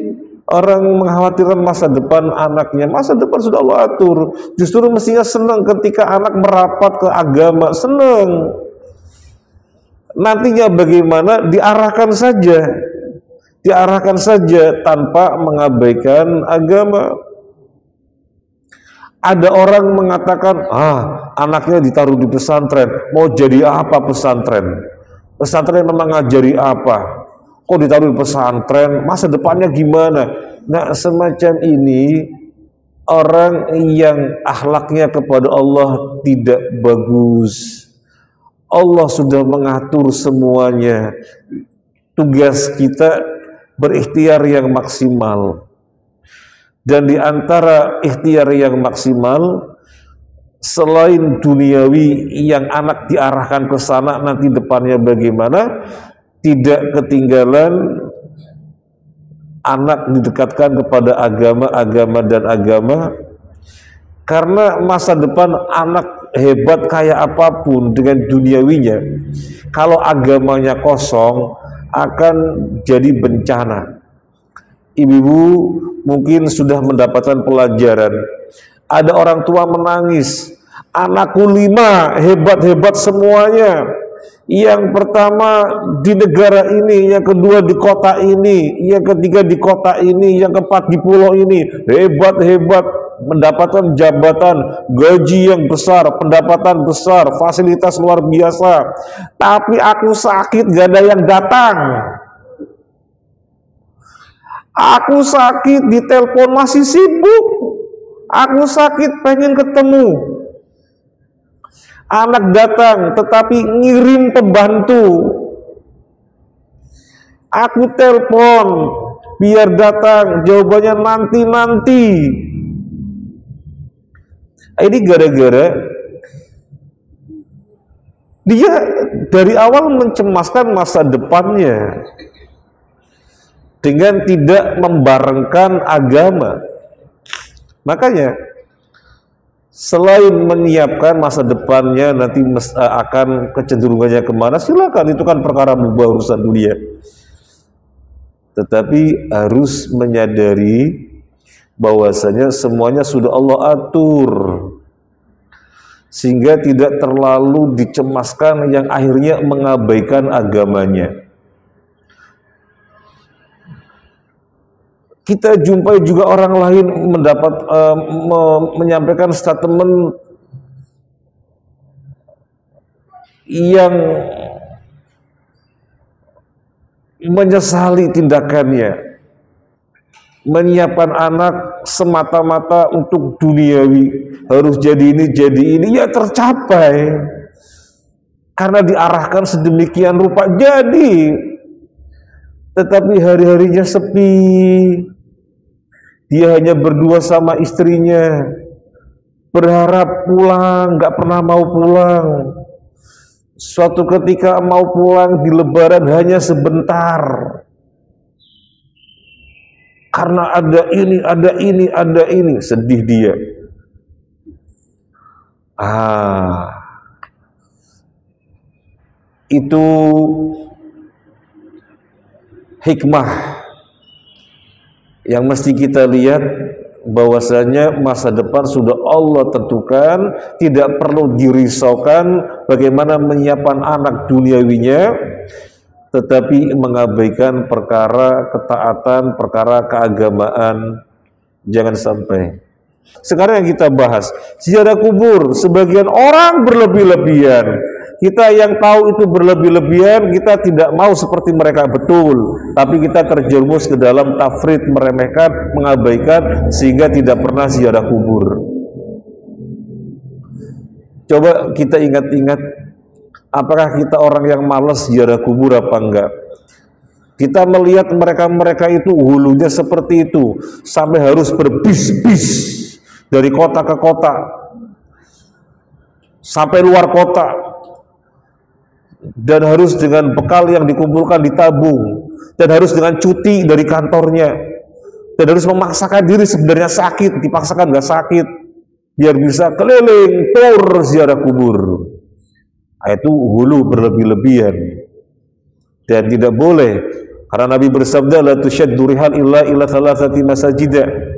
Orang mengkhawatirkan masa depan anaknya. Masa depan sudah Allah atur. Justru mestinya senang ketika anak merapat ke agama. Senang. Nantinya bagaimana? Diarahkan saja tanpa mengabaikan agama. Ada orang mengatakan, anaknya ditaruh di pesantren, mau jadi apa pesantren? Pesantren memang ngajari apa? Kok ditaruh di pesantren? Masa depannya gimana? Nah, semacam ini orang yang akhlaknya kepada Allah tidak bagus. Allah sudah mengatur semuanya. Tugas kita berikhtiar yang maksimal. Dan di antara ikhtiar yang maksimal, selain duniawi yang anak diarahkan ke sana nanti depannya bagaimana, tidak ketinggalan anak didekatkan kepada agama dan agama. Karena masa depan anak hebat kayak apapun dengan duniawinya, kalau agamanya kosong akan jadi bencana. Ibu-ibu mungkin sudah mendapatkan pelajaran. Ada orang tua menangis, anakku 5 hebat-hebat semuanya. Yang pertama di negara ini, yang kedua di kota ini, yang ketiga di kota ini, yang keempat di pulau ini. Hebat-hebat, mendapatkan jabatan, gaji yang besar, pendapatan besar, fasilitas luar biasa. Tapi aku sakit, gak ada yang datang. Aku sakit, ditelepon masih sibuk. Aku sakit, pengen ketemu. Anak datang, tetapi ngirim pembantu. Aku telepon, biar datang, jawabannya nanti. Ini gara-gara dia dari awal mencemaskan masa depannya. dengan tidak membarengkan agama. Makanya selain menyiapkan masa depannya nanti akan kecenderungannya kemana, silakan, itu kan perkara mubah, urusan dunia. Tetapi harus menyadari bahwasanya semuanya sudah Allah atur, sehingga tidak terlalu dicemaskan yang akhirnya mengabaikan agamanya. Kita jumpai juga orang lain menyampaikan statement yang menyesali tindakannya, menyiapkan anak semata-mata untuk duniawi, harus jadi ini, ya tercapai karena diarahkan sedemikian rupa jadi, tetapi hari-harinya sepi, dia hanya berdua sama istrinya, berharap pulang, nggak pernah mau pulang. Suatu ketika mau pulang di Lebaran hanya sebentar, karena ada ini, sedih dia. Itu hikmah yang mesti kita lihat, bahwasanya masa depan sudah Allah tentukan, tidak perlu dirisaukan bagaimana menyiapkan anak duniawinya, tetapi mengabaikan perkara ketaatan, perkara keagamaan, jangan sampai. Sekarang yang kita bahas ziarah kubur, sebagian orang berlebih-lebihan. Kita yang tahu itu berlebih-lebihan, kita tidak mau seperti mereka betul, tapi kita terjerumus ke dalam tafrid, meremehkan, mengabaikan, sehingga tidak pernah ziarah kubur. Coba kita ingat-ingat, apakah kita orang yang malas ziarah kubur apa enggak? Kita melihat mereka-mereka itu hulunya seperti itu, sampai harus berbis-bis dari kota ke kota, sampai luar kota, dan harus dengan bekal yang dikumpulkan ditabung, dan harus dengan cuti dari kantornya, dan harus memaksakan diri, sebenarnya sakit, dipaksakan nggak sakit, biar bisa keliling tur ziarah kubur. Itu hulu berlebih-lebihan, dan tidak boleh, karena Nabi bersabda, la tusyaddu rihal illa ila thalathati masajida.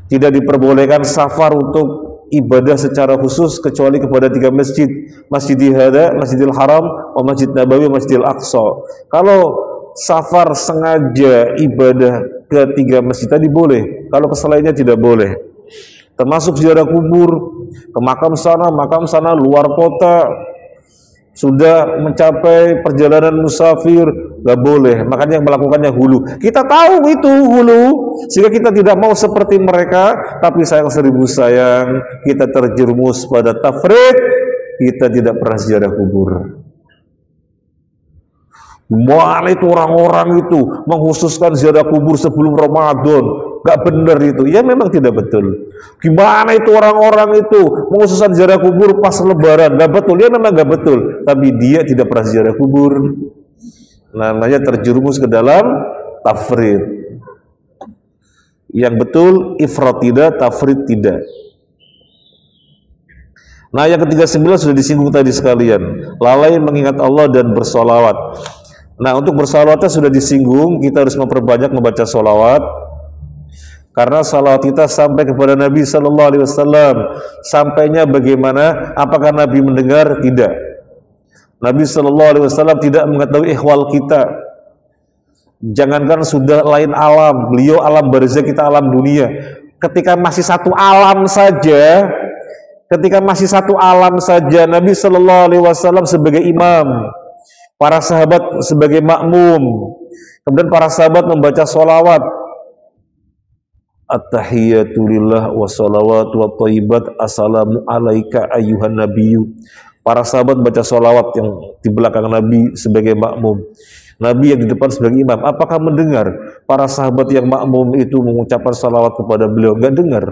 Tidak diperbolehkan safar untuk ibadah secara khusus kecuali kepada 3 masjid, Masjidil Hada, Masjidil Haram, Masjid Nabawi, Masjidil Aqsa. Kalau safar sengaja ibadah ke 3 masjid tadi boleh, kalau ke selainnya tidak boleh. Termasuk ziarah kubur, ke makam sana, luar kota, sudah mencapai perjalanan musafir, nggak boleh. Makanya yang melakukannya hulu. Kita tahu itu hulu, sehingga kita tidak mau seperti mereka, tapi sayang seribu sayang, kita terjerumus pada tafrid, kita tidak pernah ziarah kubur. Mana itu orang-orang itu mengkhususkan ziarah kubur sebelum Ramadan, nggak benar itu. Ya memang tidak betul. Gimana itu orang-orang itu mengkhususkan ziarah kubur pas Lebaran, nggak betul. Ya memang nggak betul. Tapi dia tidak pernah ziarah kubur. Namanya terjerumus ke dalam tafrid. Yang betul ifrat tidak, tafrid tidak. Nah, yang ke-39 sudah disinggung tadi sekalian, lalai mengingat Allah dan bersolawat. Nah, untuk bersalawatnya sudah disinggung, kita harus memperbanyak membaca solawat, karena salawat kita sampai kepada Nabi Sallallahu Alaihi Wasallam. Sampainya bagaimana? Apakah Nabi mendengar? Tidak. Nabi Sallallahu Alaihi Wasallam tidak mengetahui ihwal kita. Jangankan sudah lain alam, beliau alam barzah, kita alam dunia. Ketika masih satu alam saja, Nabi Sallallahu Alaihi Wasallam sebagai imam, para sahabat sebagai makmum, kemudian para sahabat membaca sholawat, at-tahiyatu lillah wa sholawat wa thayyibat, assalamu alaika ayyuhan nabiyyu. Para sahabat baca sholawat yang di belakang Nabi sebagai makmum, Nabi yang di depan sebagai imam. Apakah mendengar para sahabat yang makmum itu mengucapkan sholawat kepada beliau? Enggak dengar,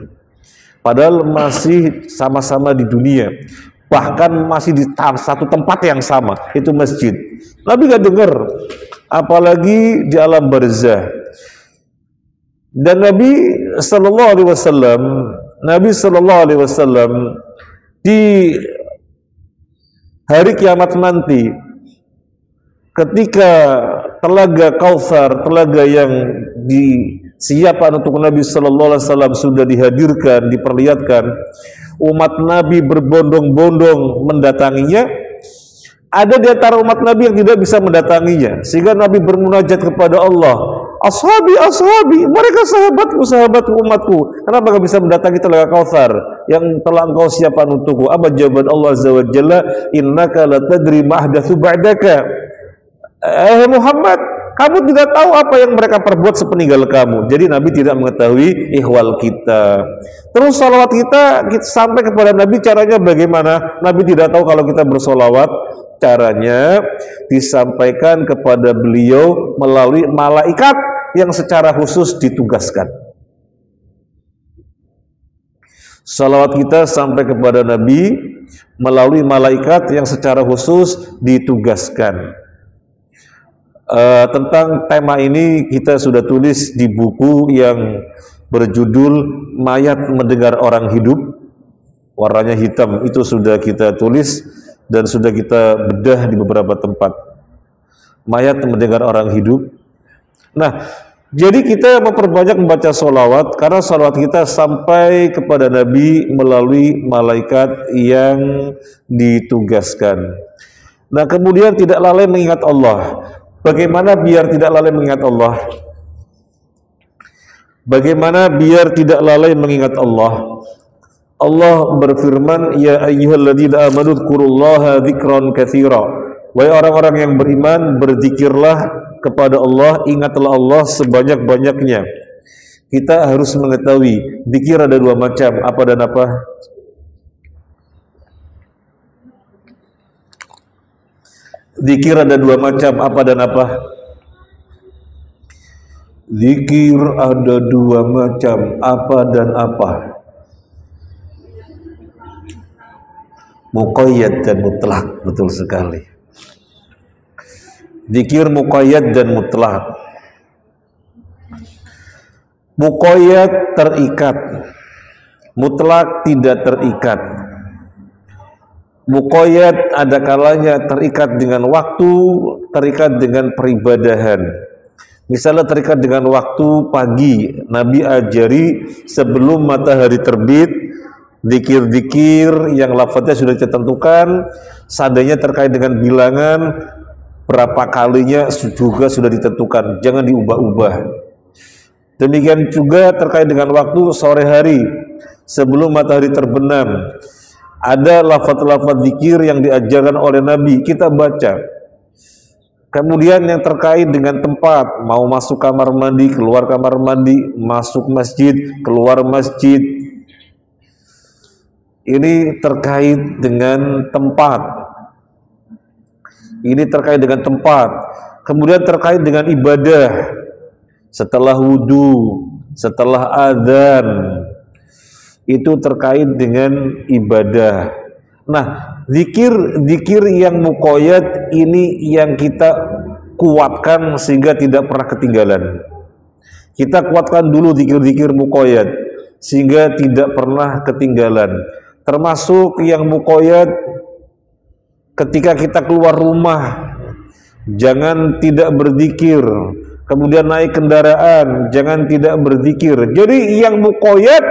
padahal masih sama-sama di dunia, bahkan masih di satu tempat yang sama, itu masjid. Nabi gak dengar apalagi di alam barzah. Dan Nabi Sallallahu Alaihi Wasallam di hari kiamat nanti, ketika telaga Kautsar, telaga yang disiapkan untuk Nabi Sallallahu Alaihi Wasallam sudah dihadirkan, diperlihatkan, umat Nabi berbondong-bondong mendatanginya. Ada di antara umat Nabi yang tidak bisa mendatanginya, sehingga Nabi bermunajat kepada Allah, ashabi, ashabi, mereka sahabatku, sahabatku, umatku. Kenapa gak bisa mendatangi telaga Kautsar yang telah engkau siapkan untukku? Apa jawaban Allah Azza wa Jalla? Innaka la tadri ma ahdatsu ba'daka. Muhammad, kamu tidak tahu apa yang mereka perbuat sepeninggal kamu. Jadi Nabi tidak mengetahui ihwal kita. Terus salawat kita sampai kepada Nabi, caranya bagaimana? Nabi tidak tahu kalau kita bersolawat. Caranya disampaikan kepada beliau melalui malaikat yang secara khusus ditugaskan. Salawat kita sampai kepada Nabi melalui malaikat yang secara khusus ditugaskan. Tentang tema ini kita sudah tulis di buku yang berjudul Mayat Mendengar Orang Hidup, warnanya hitam. Itu sudah kita tulis dan sudah kita bedah di beberapa tempat. Mayat Mendengar Orang Hidup. Nah, jadi kita memperbanyak membaca sholawat, karena sholawat kita sampai kepada Nabi melalui malaikat yang ditugaskan. Nah, kemudian tidak lalai mengingat Allah. Bagaimana biar tidak lalai mengingat Allah? Bagaimana biar tidak lalai mengingat Allah? Allah berfirman, ya ayyuhalladzina amanu dzkurullaha dzikran katsira. Wahai orang-orang yang beriman, berzikirlah kepada Allah, ingatlah Allah sebanyak-banyaknya. Kita harus mengetahui zikir ada dua macam, apa dan apa? Zikir ada dua macam, apa dan apa? Zikir ada dua macam, apa dan apa? Muqayyad dan mutlak, betul sekali. Zikir muqayyad dan mutlak. Muqayyad terikat, mutlak tidak terikat. Muqayyad ada kalanya terikat dengan waktu, terikat dengan peribadahan. Misalnya terikat dengan waktu pagi, Nabi ajari sebelum matahari terbit, zikir-zikir yang lafadznya sudah ditentukan, seandainya terkait dengan bilangan, berapa kalinya juga sudah ditentukan, jangan diubah-ubah. Demikian juga terkait dengan waktu sore hari, sebelum matahari terbenam, ada lafadz-lafadz zikir yang diajarkan oleh Nabi, kita baca. Kemudian yang terkait dengan tempat, mau masuk kamar mandi, keluar kamar mandi, masuk masjid, keluar masjid, ini terkait dengan tempat. Ini terkait dengan tempat. Kemudian terkait dengan ibadah. Setelah wudu, setelah adzan, itu terkait dengan ibadah. Nah, zikir yang muqayyad ini yang kita kuatkan sehingga tidak pernah ketinggalan. Kita kuatkan dulu zikir-zikir muqayyad sehingga tidak pernah ketinggalan. Termasuk yang muqayyad ketika kita keluar rumah, jangan tidak berzikir. Kemudian naik kendaraan, jangan tidak berzikir. Jadi yang muqayyad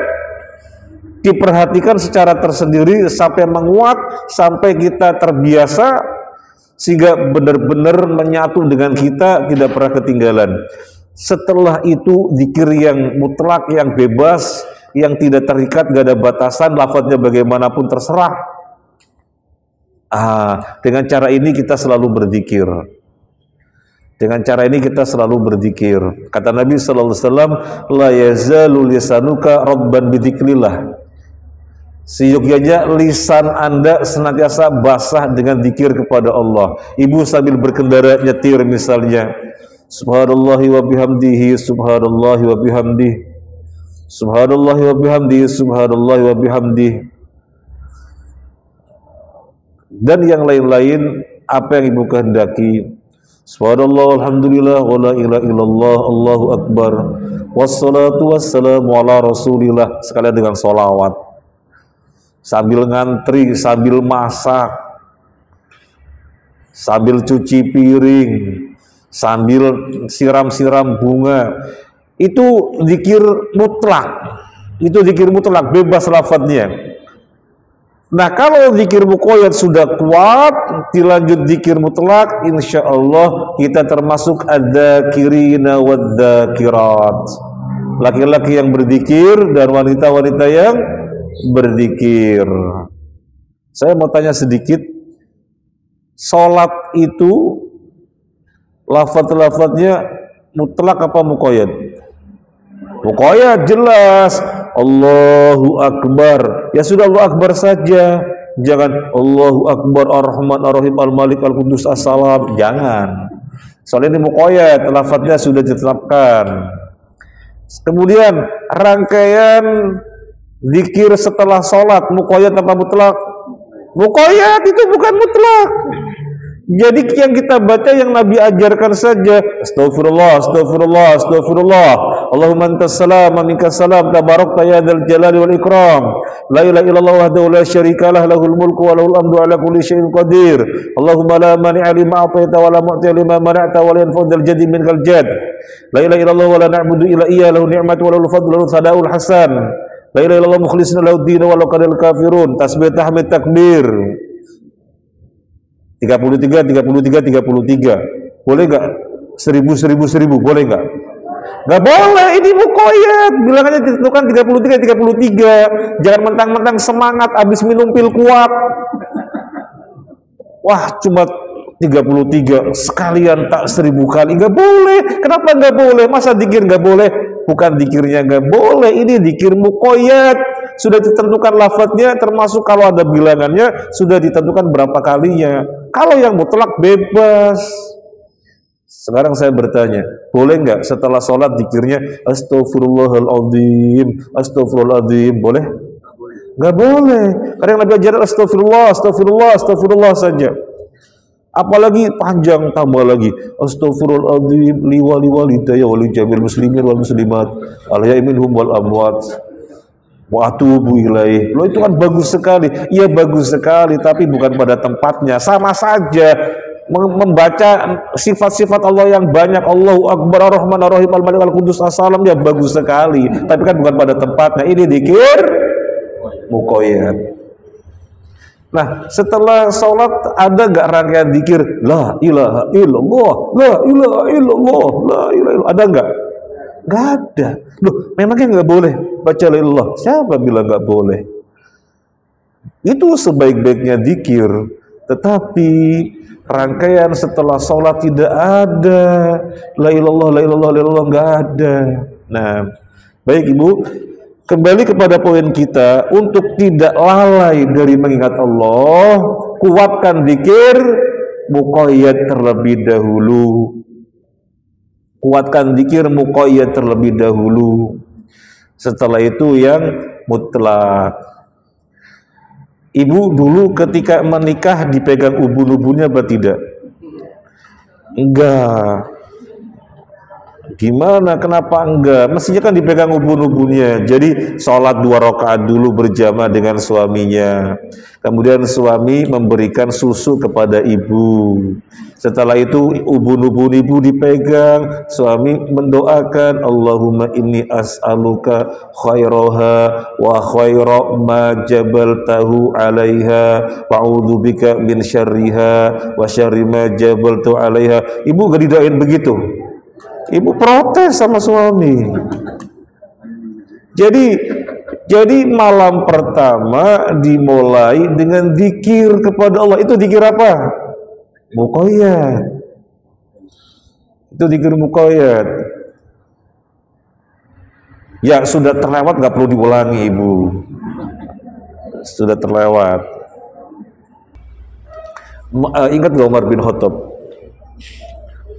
diperhatikan secara tersendiri sampai menguat, sampai kita terbiasa, sehingga benar-benar menyatu dengan kita, tidak pernah ketinggalan. Setelah itu zikir yang mutlak, yang bebas, yang tidak terikat, gak ada batasan, lafadznya bagaimanapun terserah. Dengan cara ini kita selalu berzikir. Dengan cara ini kita selalu berzikir. Kata Nabi sallallahu alaihi wasallam, la yazalu lisanuka radban bidzikrillah. Seyogyanya lisan Anda senantiasa basah dengan zikir kepada Allah. Ibu sambil berkendara nyetir misalnya, subhanallahi wa bihamdihi, subhanallahi wa bihamdihi, subhanallahi wa bihamdihi, subhanallahi wa bihamdihi, dan yang lain-lain, apa yang ibu kehendaki. Subhanallah, alhamdulillah, wa la ilaha illallah, Allahu akbar. Wassalatu wassalamu ala Rasulillah, sekalian dengan sholawat. Sambil ngantri, sambil masak, sambil cuci piring, sambil siram-siram bunga. Itu zikir mutlak. Itu zikir mutlak, bebas lafadznya. Nah, kalau zikir muqayyad sudah kuat, dilanjut zikir mutlak, insya Allah kita termasuk adzakirina wadzakirat. Laki-laki yang berzikir dan wanita-wanita yang berzikir. Saya mau tanya sedikit, sholat itu lafaz-lafaznya mutlak apa muqayyad? Muqayyad jelas. Allahu Akbar, ya sudah Allahu Akbar saja, jangan Allahu Akbar Ar-Rahman Ar-Rahim Al-Malik Al-Qudus As-Salam, jangan. Soalnya ini muqayyad, lafadznya sudah ditetapkan. Kemudian rangkaian zikir setelah sholat, muqayyad apa mutlak? Muqayyad, itu bukan mutlak. Jadi yang kita baca yang Nabi ajarkan saja. Astagfirullah, astagfirullah, astagfirullah. Allahumma antas salam, minkas salam, tabarakta ya dzal jalali wal ikram. La ilaha illallah wahdahu la syarikalah, lahul mulku wa lahul hamdu ala kulli syai'in qadir. Allahumma la mani'a lima a'taita wa la mu'tiya lima mana'ta wa la yanfa'u dzal jaddi minkal jadd. La ilaha illallah wa la na'budu illa iyyah, lahu ni'matu wa lahul fadlu wa lahu thanaa'ul hasan. La ilaha illallah mukhlisina lahu ad-din wa law kadal kafirun. Tasbih tahmid takbir. 33, 33, 33. Boleh nggak? 1000, 1000, 1000. Boleh nggak? Nggak boleh, ini muqayyad. Bilangannya ditentukan 33, 33. Jangan mentang-mentang semangat habis minum pil kuat. Wah, cuma 33. Sekalian tak 1000 kali. Nggak boleh. Kenapa nggak boleh? Masa zikir nggak boleh? Bukan zikirnya nggak boleh. Ini zikir muqayyad. Sudah ditentukan lafadznya, termasuk kalau ada bilangannya, sudah ditentukan berapa kalinya. Kalau yang mutlak bebas. Sekarang saya bertanya, boleh nggak setelah sholat zikirnya Astaghfirullahaladzim, Astaghfirullahaladzim, boleh? Nggak boleh. Karena yang Nabi ajar Astaghfirullah, Astaghfirullah, Astaghfirullah saja. Apalagi panjang, tambah lagi Astaghfirullahaladzim, liwali walidayya wali jamil muslimin wal muslimat al-ahya'i minhum wal amwat wa atubu ilaih. Loh, itu kan bagus sekali. Iya bagus sekali, tapi bukan pada tempatnya. Sama saja membaca sifat-sifat Allah yang banyak, Allahu Akbar Ar-Rahman Ar-Rahim Al-Malik Al-Qudus As-Salam, ya bagus sekali, tapi kan bukan pada tempatnya. Ini zikir muqayyad. Nah, setelah sholat ada gak rangkaian zikir la ilaha illallah, la ilaha illallah, la ilaha illallah? Ada gak? Gak ada. Loh, memangnya gak boleh baca la ilallah? Siapa bilang gak boleh? Itu sebaik-baiknya zikir, tetapi rangkaian setelah sholat tidak ada la ilallah, la ilallah, la ilallah, gak ada. Nah, baik Ibu, kembali kepada poin kita, untuk tidak lalai dari mengingat Allah, kuatkan zikir muqayyad terlebih dahulu. Kuatkan zikir muqayyad terlebih dahulu. Setelah itu yang mutlak. Ibu dulu ketika menikah dipegang ubun-ubunnya apa tidak? Enggak. Gimana? Kenapa enggak? Mestinya kan dipegang ubun-ubunnya. Jadi sholat 2 rakaat dulu berjamaah dengan suaminya. Kemudian suami memberikan susu kepada ibu. Setelah itu ubun-ubun ibu dipegang. Suami mendoakan, Allahumma inni as'aluka khairaha wa khaira ma jabaltahu alaiha wa'udzubika min syarriha wa syarri ma jabaltu alaiha. Ibu gak didoain begitu? Ibu protes sama suami. Jadi malam pertama dimulai dengan zikir kepada Allah. Itu zikir apa? Muqayyad. Itu zikir muqayyad. Ya sudah terlewat, nggak perlu diulangi Ibu. Sudah terlewat. Ingat gak Umar bin Khattab?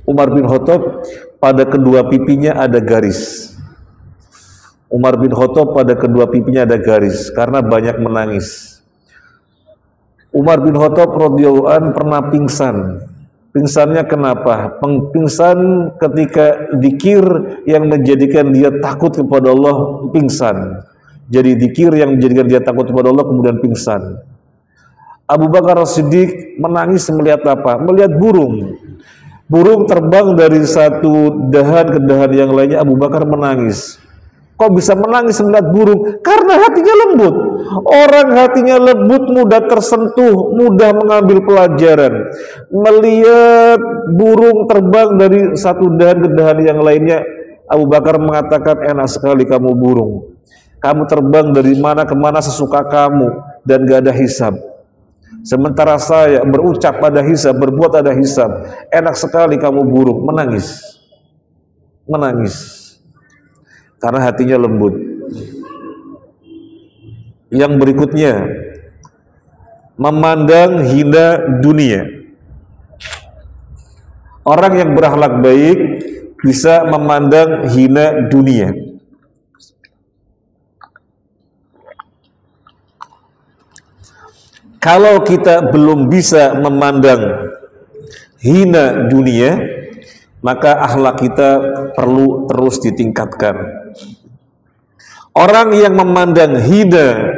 Umar bin Khattab pada kedua pipinya ada garis. Umar bin Khattab pada kedua pipinya ada garis karena banyak menangis. Umar bin Khattab radhiyallahu an pernah pingsan. Pingsannya kenapa? Pingsan ketika zikir yang menjadikan dia takut kepada Allah, pingsan. Jadi zikir yang menjadikan dia takut kepada Allah kemudian pingsan. Abu Bakar As-Siddiq menangis melihat apa? Melihat burung. Burung terbang dari satu dahan ke dahan yang lainnya. Abu Bakar menangis. Kok bisa menangis melihat burung? Karena hatinya lembut. Orang hatinya lembut mudah tersentuh, mudah mengambil pelajaran. Melihat burung terbang dari satu dahan ke dahan yang lainnya, Abu Bakar mengatakan, enak sekali kamu burung. Kamu terbang dari mana ke mana sesuka kamu dan gak ada hisab. Sementara saya berucap ada hisab, berbuat ada hisab. Enak sekali kamu burung. Menangis. Menangis. Karena hatinya lembut. Yang berikutnya, memandang hina dunia. Orang yang berakhlak baik bisa memandang hina dunia. Kalau kita belum bisa memandang hina dunia, maka akhlak kita perlu terus ditingkatkan. Orang yang memandang hina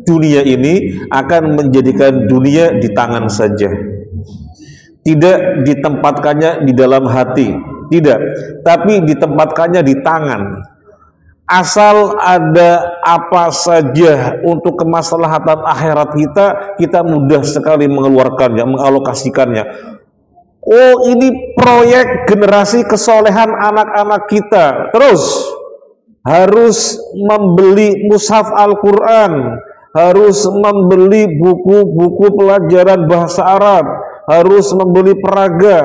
dunia ini akan menjadikan dunia di tangan saja. Tidak ditempatkannya di dalam hati, tidak, tapi ditempatkannya di tangan. Asal ada apa saja untuk kemaslahatan akhirat kita mudah sekali mengeluarkannya, mengalokasikannya. Oh, ini proyek generasi kesolehan anak-anak kita. Terus harus membeli mushaf Al-Quran, harus membeli buku-buku pelajaran bahasa Arab, harus membeli peraga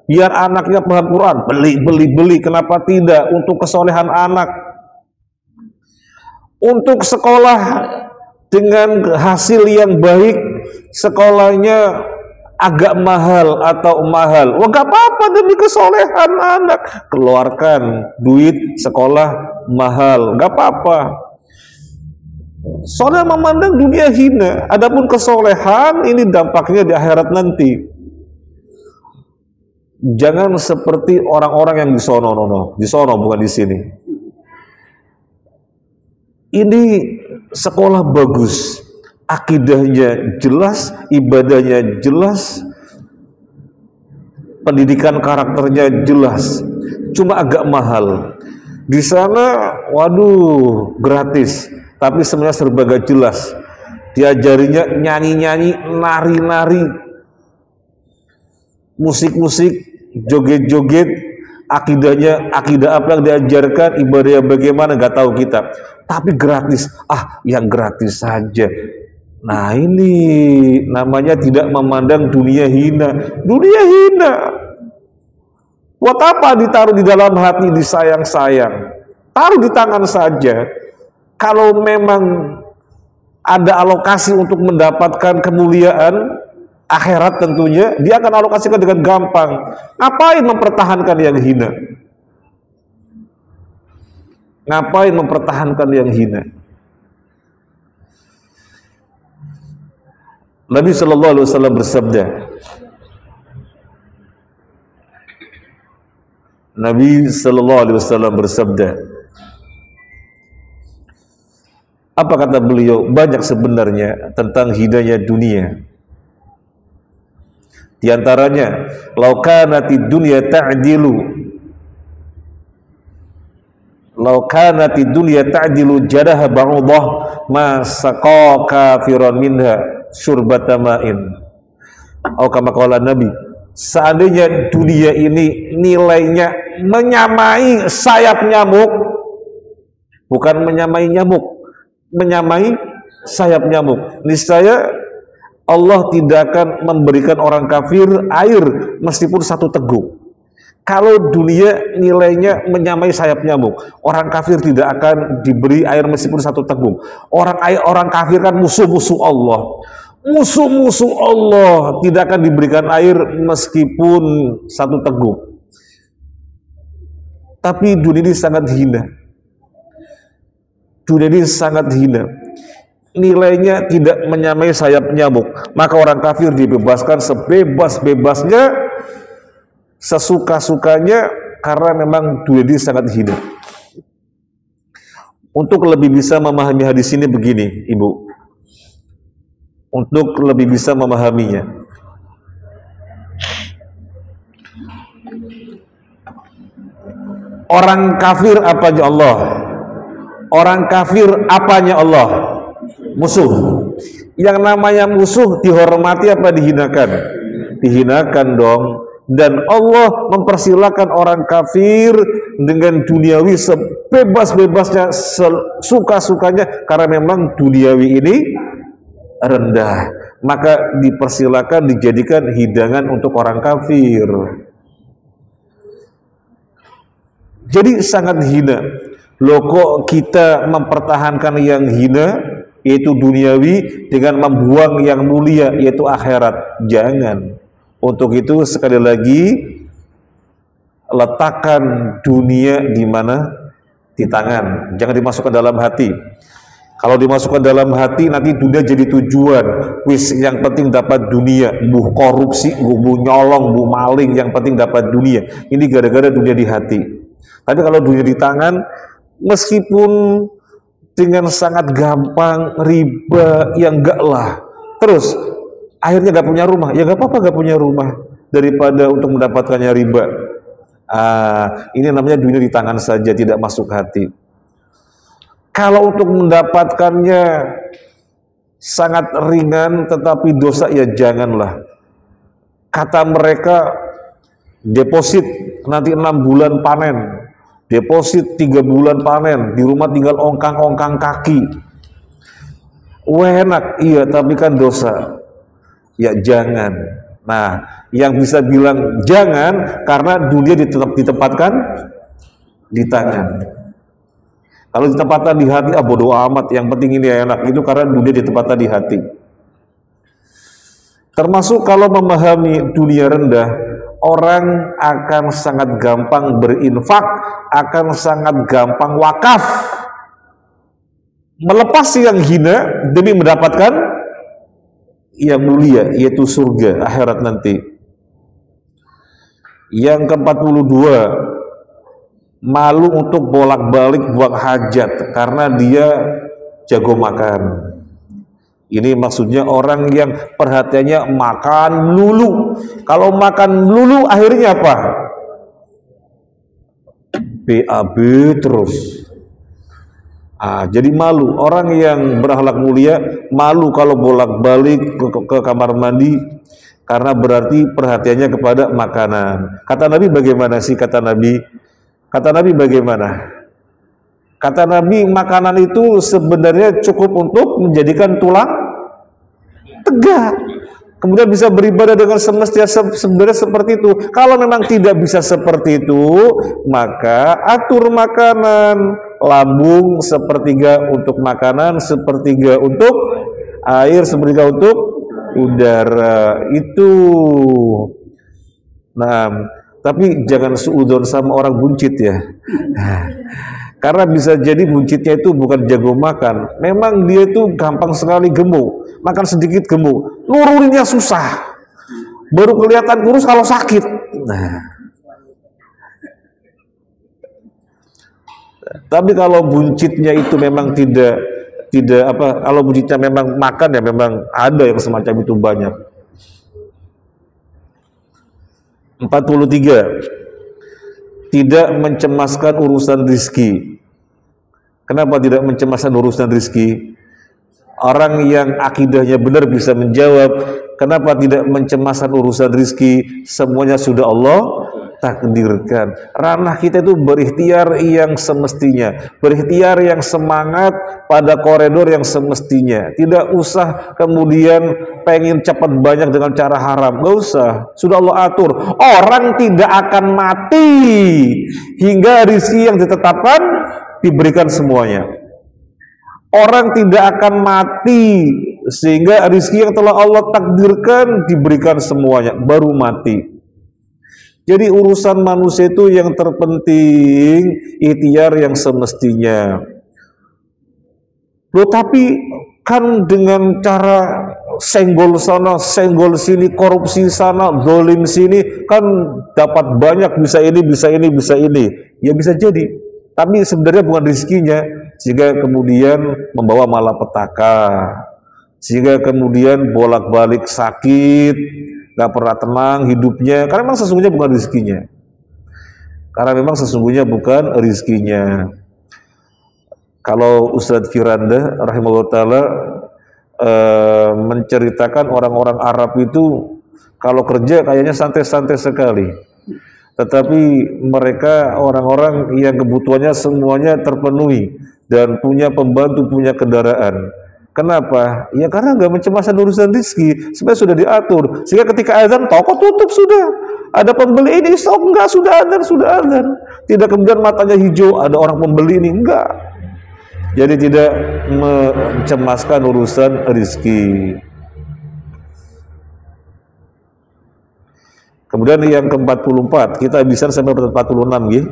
biar anaknya paham Quran. Beli. Kenapa tidak? Untuk kesolehan anak. Untuk sekolah dengan hasil yang baik, sekolahnya agak mahal atau mahal, wah gak apa-apa demi kesolehan anak, keluarkan duit sekolah mahal, gak apa-apa. Soalnya memandang dunia hina, adapun kesolehan ini dampaknya di akhirat nanti. Jangan seperti orang-orang yang di sono bukan di sini. Ini sekolah bagus, akidahnya jelas, ibadahnya jelas, pendidikan karakternya jelas, cuma agak mahal. Di sana, waduh, gratis, tapi sebenarnya serba gak jelas. Diajarinya nyanyi-nyanyi, nari-nari, musik-musik, joget-joget. Akidahnya, akidah apa yang diajarkan, ibadahnya bagaimana, gak tahu kita. Tapi gratis, yang gratis saja. Nah ini namanya tidak memandang dunia hina. Dunia hina. Buat apa ditaruh di dalam hati, disayang-sayang? Taruh di tangan saja. Kalau memang ada alokasi untuk mendapatkan kemuliaan akhirat tentunya, dia akan alokasikan dengan gampang. Ngapain mempertahankan yang hina? Ngapain mempertahankan yang hina? Nabi Shallallahu Alaihi Wasallam bersabda, Nabi Shallallahu Alaihi Wasallam bersabda, apa kata beliau? Banyak sebenarnya tentang hidayah dunia. Di antaranya, "Lau kanatid dunya ta'dilu jadaha ba'udah ma saqa kafiran minha syurbata ma'in." Atau kama qala Nabi, seandainya dunia ini nilainya menyamai sayap nyamuk, bukan menyamai nyamuk, menyamai sayap nyamuk, niscaya Allah tidak akan memberikan orang kafir air meskipun satu teguk. Kalau dunia nilainya menyamai sayap nyamuk, orang kafir tidak akan diberi air meskipun satu teguk. Orang kafir kan musuh-musuh Allah. Musuh-musuh Allah tidak akan diberikan air meskipun satu teguk. Tapi dunia ini sangat hina. Dunia ini sangat hina. Nilainya tidak menyamai sayap nyamuk, maka orang kafir dibebaskan sebebas-bebasnya sesuka-sukanya karena memang dunia ini sangat hina. Untuk lebih bisa memahami hadis ini begini, Ibu. Untuk lebih bisa memahaminya. Orang kafir apanya Allah? Orang kafir apanya Allah? Musuh. Yang namanya musuh dihormati apa dihinakan? Dihinakan dong. Dan Allah mempersilakan orang kafir dengan duniawi sebebas-bebasnya, suka-sukanya, karena memang duniawi ini rendah. Maka dipersilakan dijadikan hidangan untuk orang kafir. Jadi sangat hina. Loh kok kita mempertahankan yang hina, yaitu duniawi, dengan membuang yang mulia, yaitu akhirat? Jangan. Untuk itu sekali lagi, letakkan dunia di mana? Di tangan. Jangan dimasukkan dalam hati. Kalau dimasukkan dalam hati, nanti dunia jadi tujuan. Wis, yang penting dapat dunia. Bu korupsi, bu nyolong, bu maling, yang penting dapat dunia. Ini gara-gara dunia di hati. Tapi kalau dunia di tangan, meskipun dengan sangat gampang, riba, ya enggak lah. Terus, akhirnya gak punya rumah, ya gak apa-apa gak punya rumah, daripada untuk mendapatkannya riba. Ini namanya dunia di tangan saja, tidak masuk hati. Kalau untuk mendapatkannya sangat ringan, tetapi dosa, ya janganlah. Kata mereka, deposit nanti 6 bulan panen. Deposit 3 bulan panen, di rumah tinggal ongkang-ongkang kaki. Enak, iya, tapi kan dosa. Ya jangan. Nah, yang bisa bilang jangan karena dunia ditempatkan di tangan. Kalau ditempatkan di hati, bodoh amat, yang penting ini enak. Itu karena dunia ditempatkan di hati. Termasuk kalau memahami dunia rendah, orang akan sangat gampang berinfak, akan sangat gampang wakaf, melepas yang hina demi mendapatkan yang mulia, yaitu surga akhirat nanti. Yang ke-42, malu untuk bolak-balik buang hajat karena dia jago makan. Ini maksudnya orang yang perhatiannya makan melulu. Kalau makan melulu akhirnya apa? BAB terus. Jadi malu. Orang yang berakhlak mulia malu kalau bolak-balik ke kamar mandi, karena berarti perhatiannya kepada makanan. Kata Nabi bagaimana sih? Kata Nabi bagaimana? Kata Nabi, makanan itu sebenarnya cukup untuk menjadikan tulang tegak. Kemudian bisa beribadah dengan semestinya, sebenarnya seperti itu. Kalau memang tidak bisa seperti itu, maka atur makanan. Lambung sepertiga untuk makanan, sepertiga untuk air, sepertiga untuk udara. Itu. Nah, tapi jangan suudzon sama orang buncit ya. Karena bisa jadi buncitnya itu bukan jago makan. Memang dia itu gampang sekali gemuk. Makan sedikit gemuk. Nuruninnya susah. Baru kelihatan kurus kalau sakit. Tapi kalau buncitnya itu memang tidak kalau buncitnya memang makan, ya memang ada yang semacam itu banyak. 43. Tidak mencemaskan urusan rizki. Kenapa tidak mencemaskan urusan rizki? Orang yang akidahnya benar bisa menjawab, kenapa tidak mencemaskan urusan rizki? Semuanya sudah Allah takdirkan. Ranah kita itu berikhtiar yang semestinya, berikhtiar yang semangat pada koridor yang semestinya. Tidak usah kemudian pengen cepat banyak dengan cara haram, gak usah. Sudah Allah atur. Orang tidak akan mati hingga rezeki yang ditetapkan diberikan semuanya. Orang tidak akan mati sehingga rezeki yang telah Allah takdirkan diberikan semuanya, baru mati. Jadi urusan manusia itu yang terpenting ikhtiar yang semestinya. Loh, tapi kan dengan cara senggol sana, senggol sini, korupsi sana, zalim sini, kan dapat banyak, bisa ini, bisa ini, bisa ini. Ya bisa jadi, tapi sebenarnya bukan rezekinya, sehingga kemudian membawa malapetaka, sehingga kemudian bolak-balik sakit, gak pernah tenang hidupnya, karena memang sesungguhnya bukan rezekinya. Karena memang sesungguhnya bukan rezekinya. Kalau Ustadz Firanda rahimahullah ta'ala menceritakan orang-orang Arab itu kalau kerja kayaknya santai-santai sekali, tetapi mereka orang-orang yang kebutuhannya semuanya terpenuhi dan punya pembantu, punya kendaraan. Kenapa? Ya karena nggak mencemaskan urusan rezeki, sebenarnya sudah diatur, sehingga ketika azan toko tutup sudah, ada pembeli ini stop, enggak, sudah azan, tidak kemudian matanya hijau ada orang pembeli ini, enggak. Jadi tidak mencemaskan urusan rezeki. Kemudian yang ke-44, kita bisa sampai 46 ya.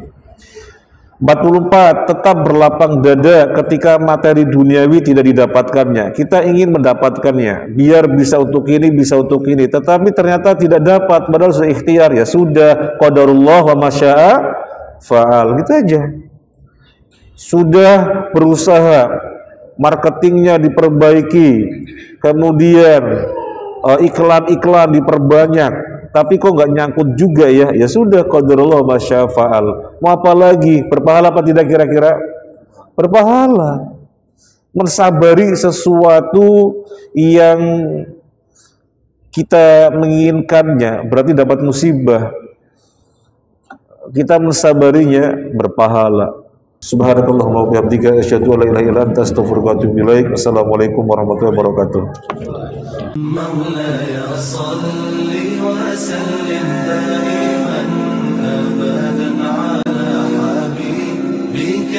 44, tetap berlapang dada ketika materi duniawi tidak didapatkannya. Kita ingin mendapatkannya, biar bisa untuk ini, bisa untuk ini, tetapi ternyata tidak dapat, padahal sudah ikhtiar, ya sudah, qadarullah wa masya'a fa'al, gitu aja. Sudah berusaha, marketingnya diperbaiki, kemudian iklan-iklan diperbanyak, tapi kok nggak nyangkut juga ya, ya sudah, qadarullah masya fa'al. Mau apa lagi? Berpahala apa tidak kira-kira? Berpahala. Mensabari sesuatu yang kita menginginkannya berarti dapat musibah, kita mensabarinya berpahala. Subhanakallahumma wa bihamdika asyhadu an la ilaha illa anta astaghfiruka wa atubu ilaik. Assalamualaikum warahmatullahi wabarakatuh. مولاي صل وسلم دائما أبدا على حبيبك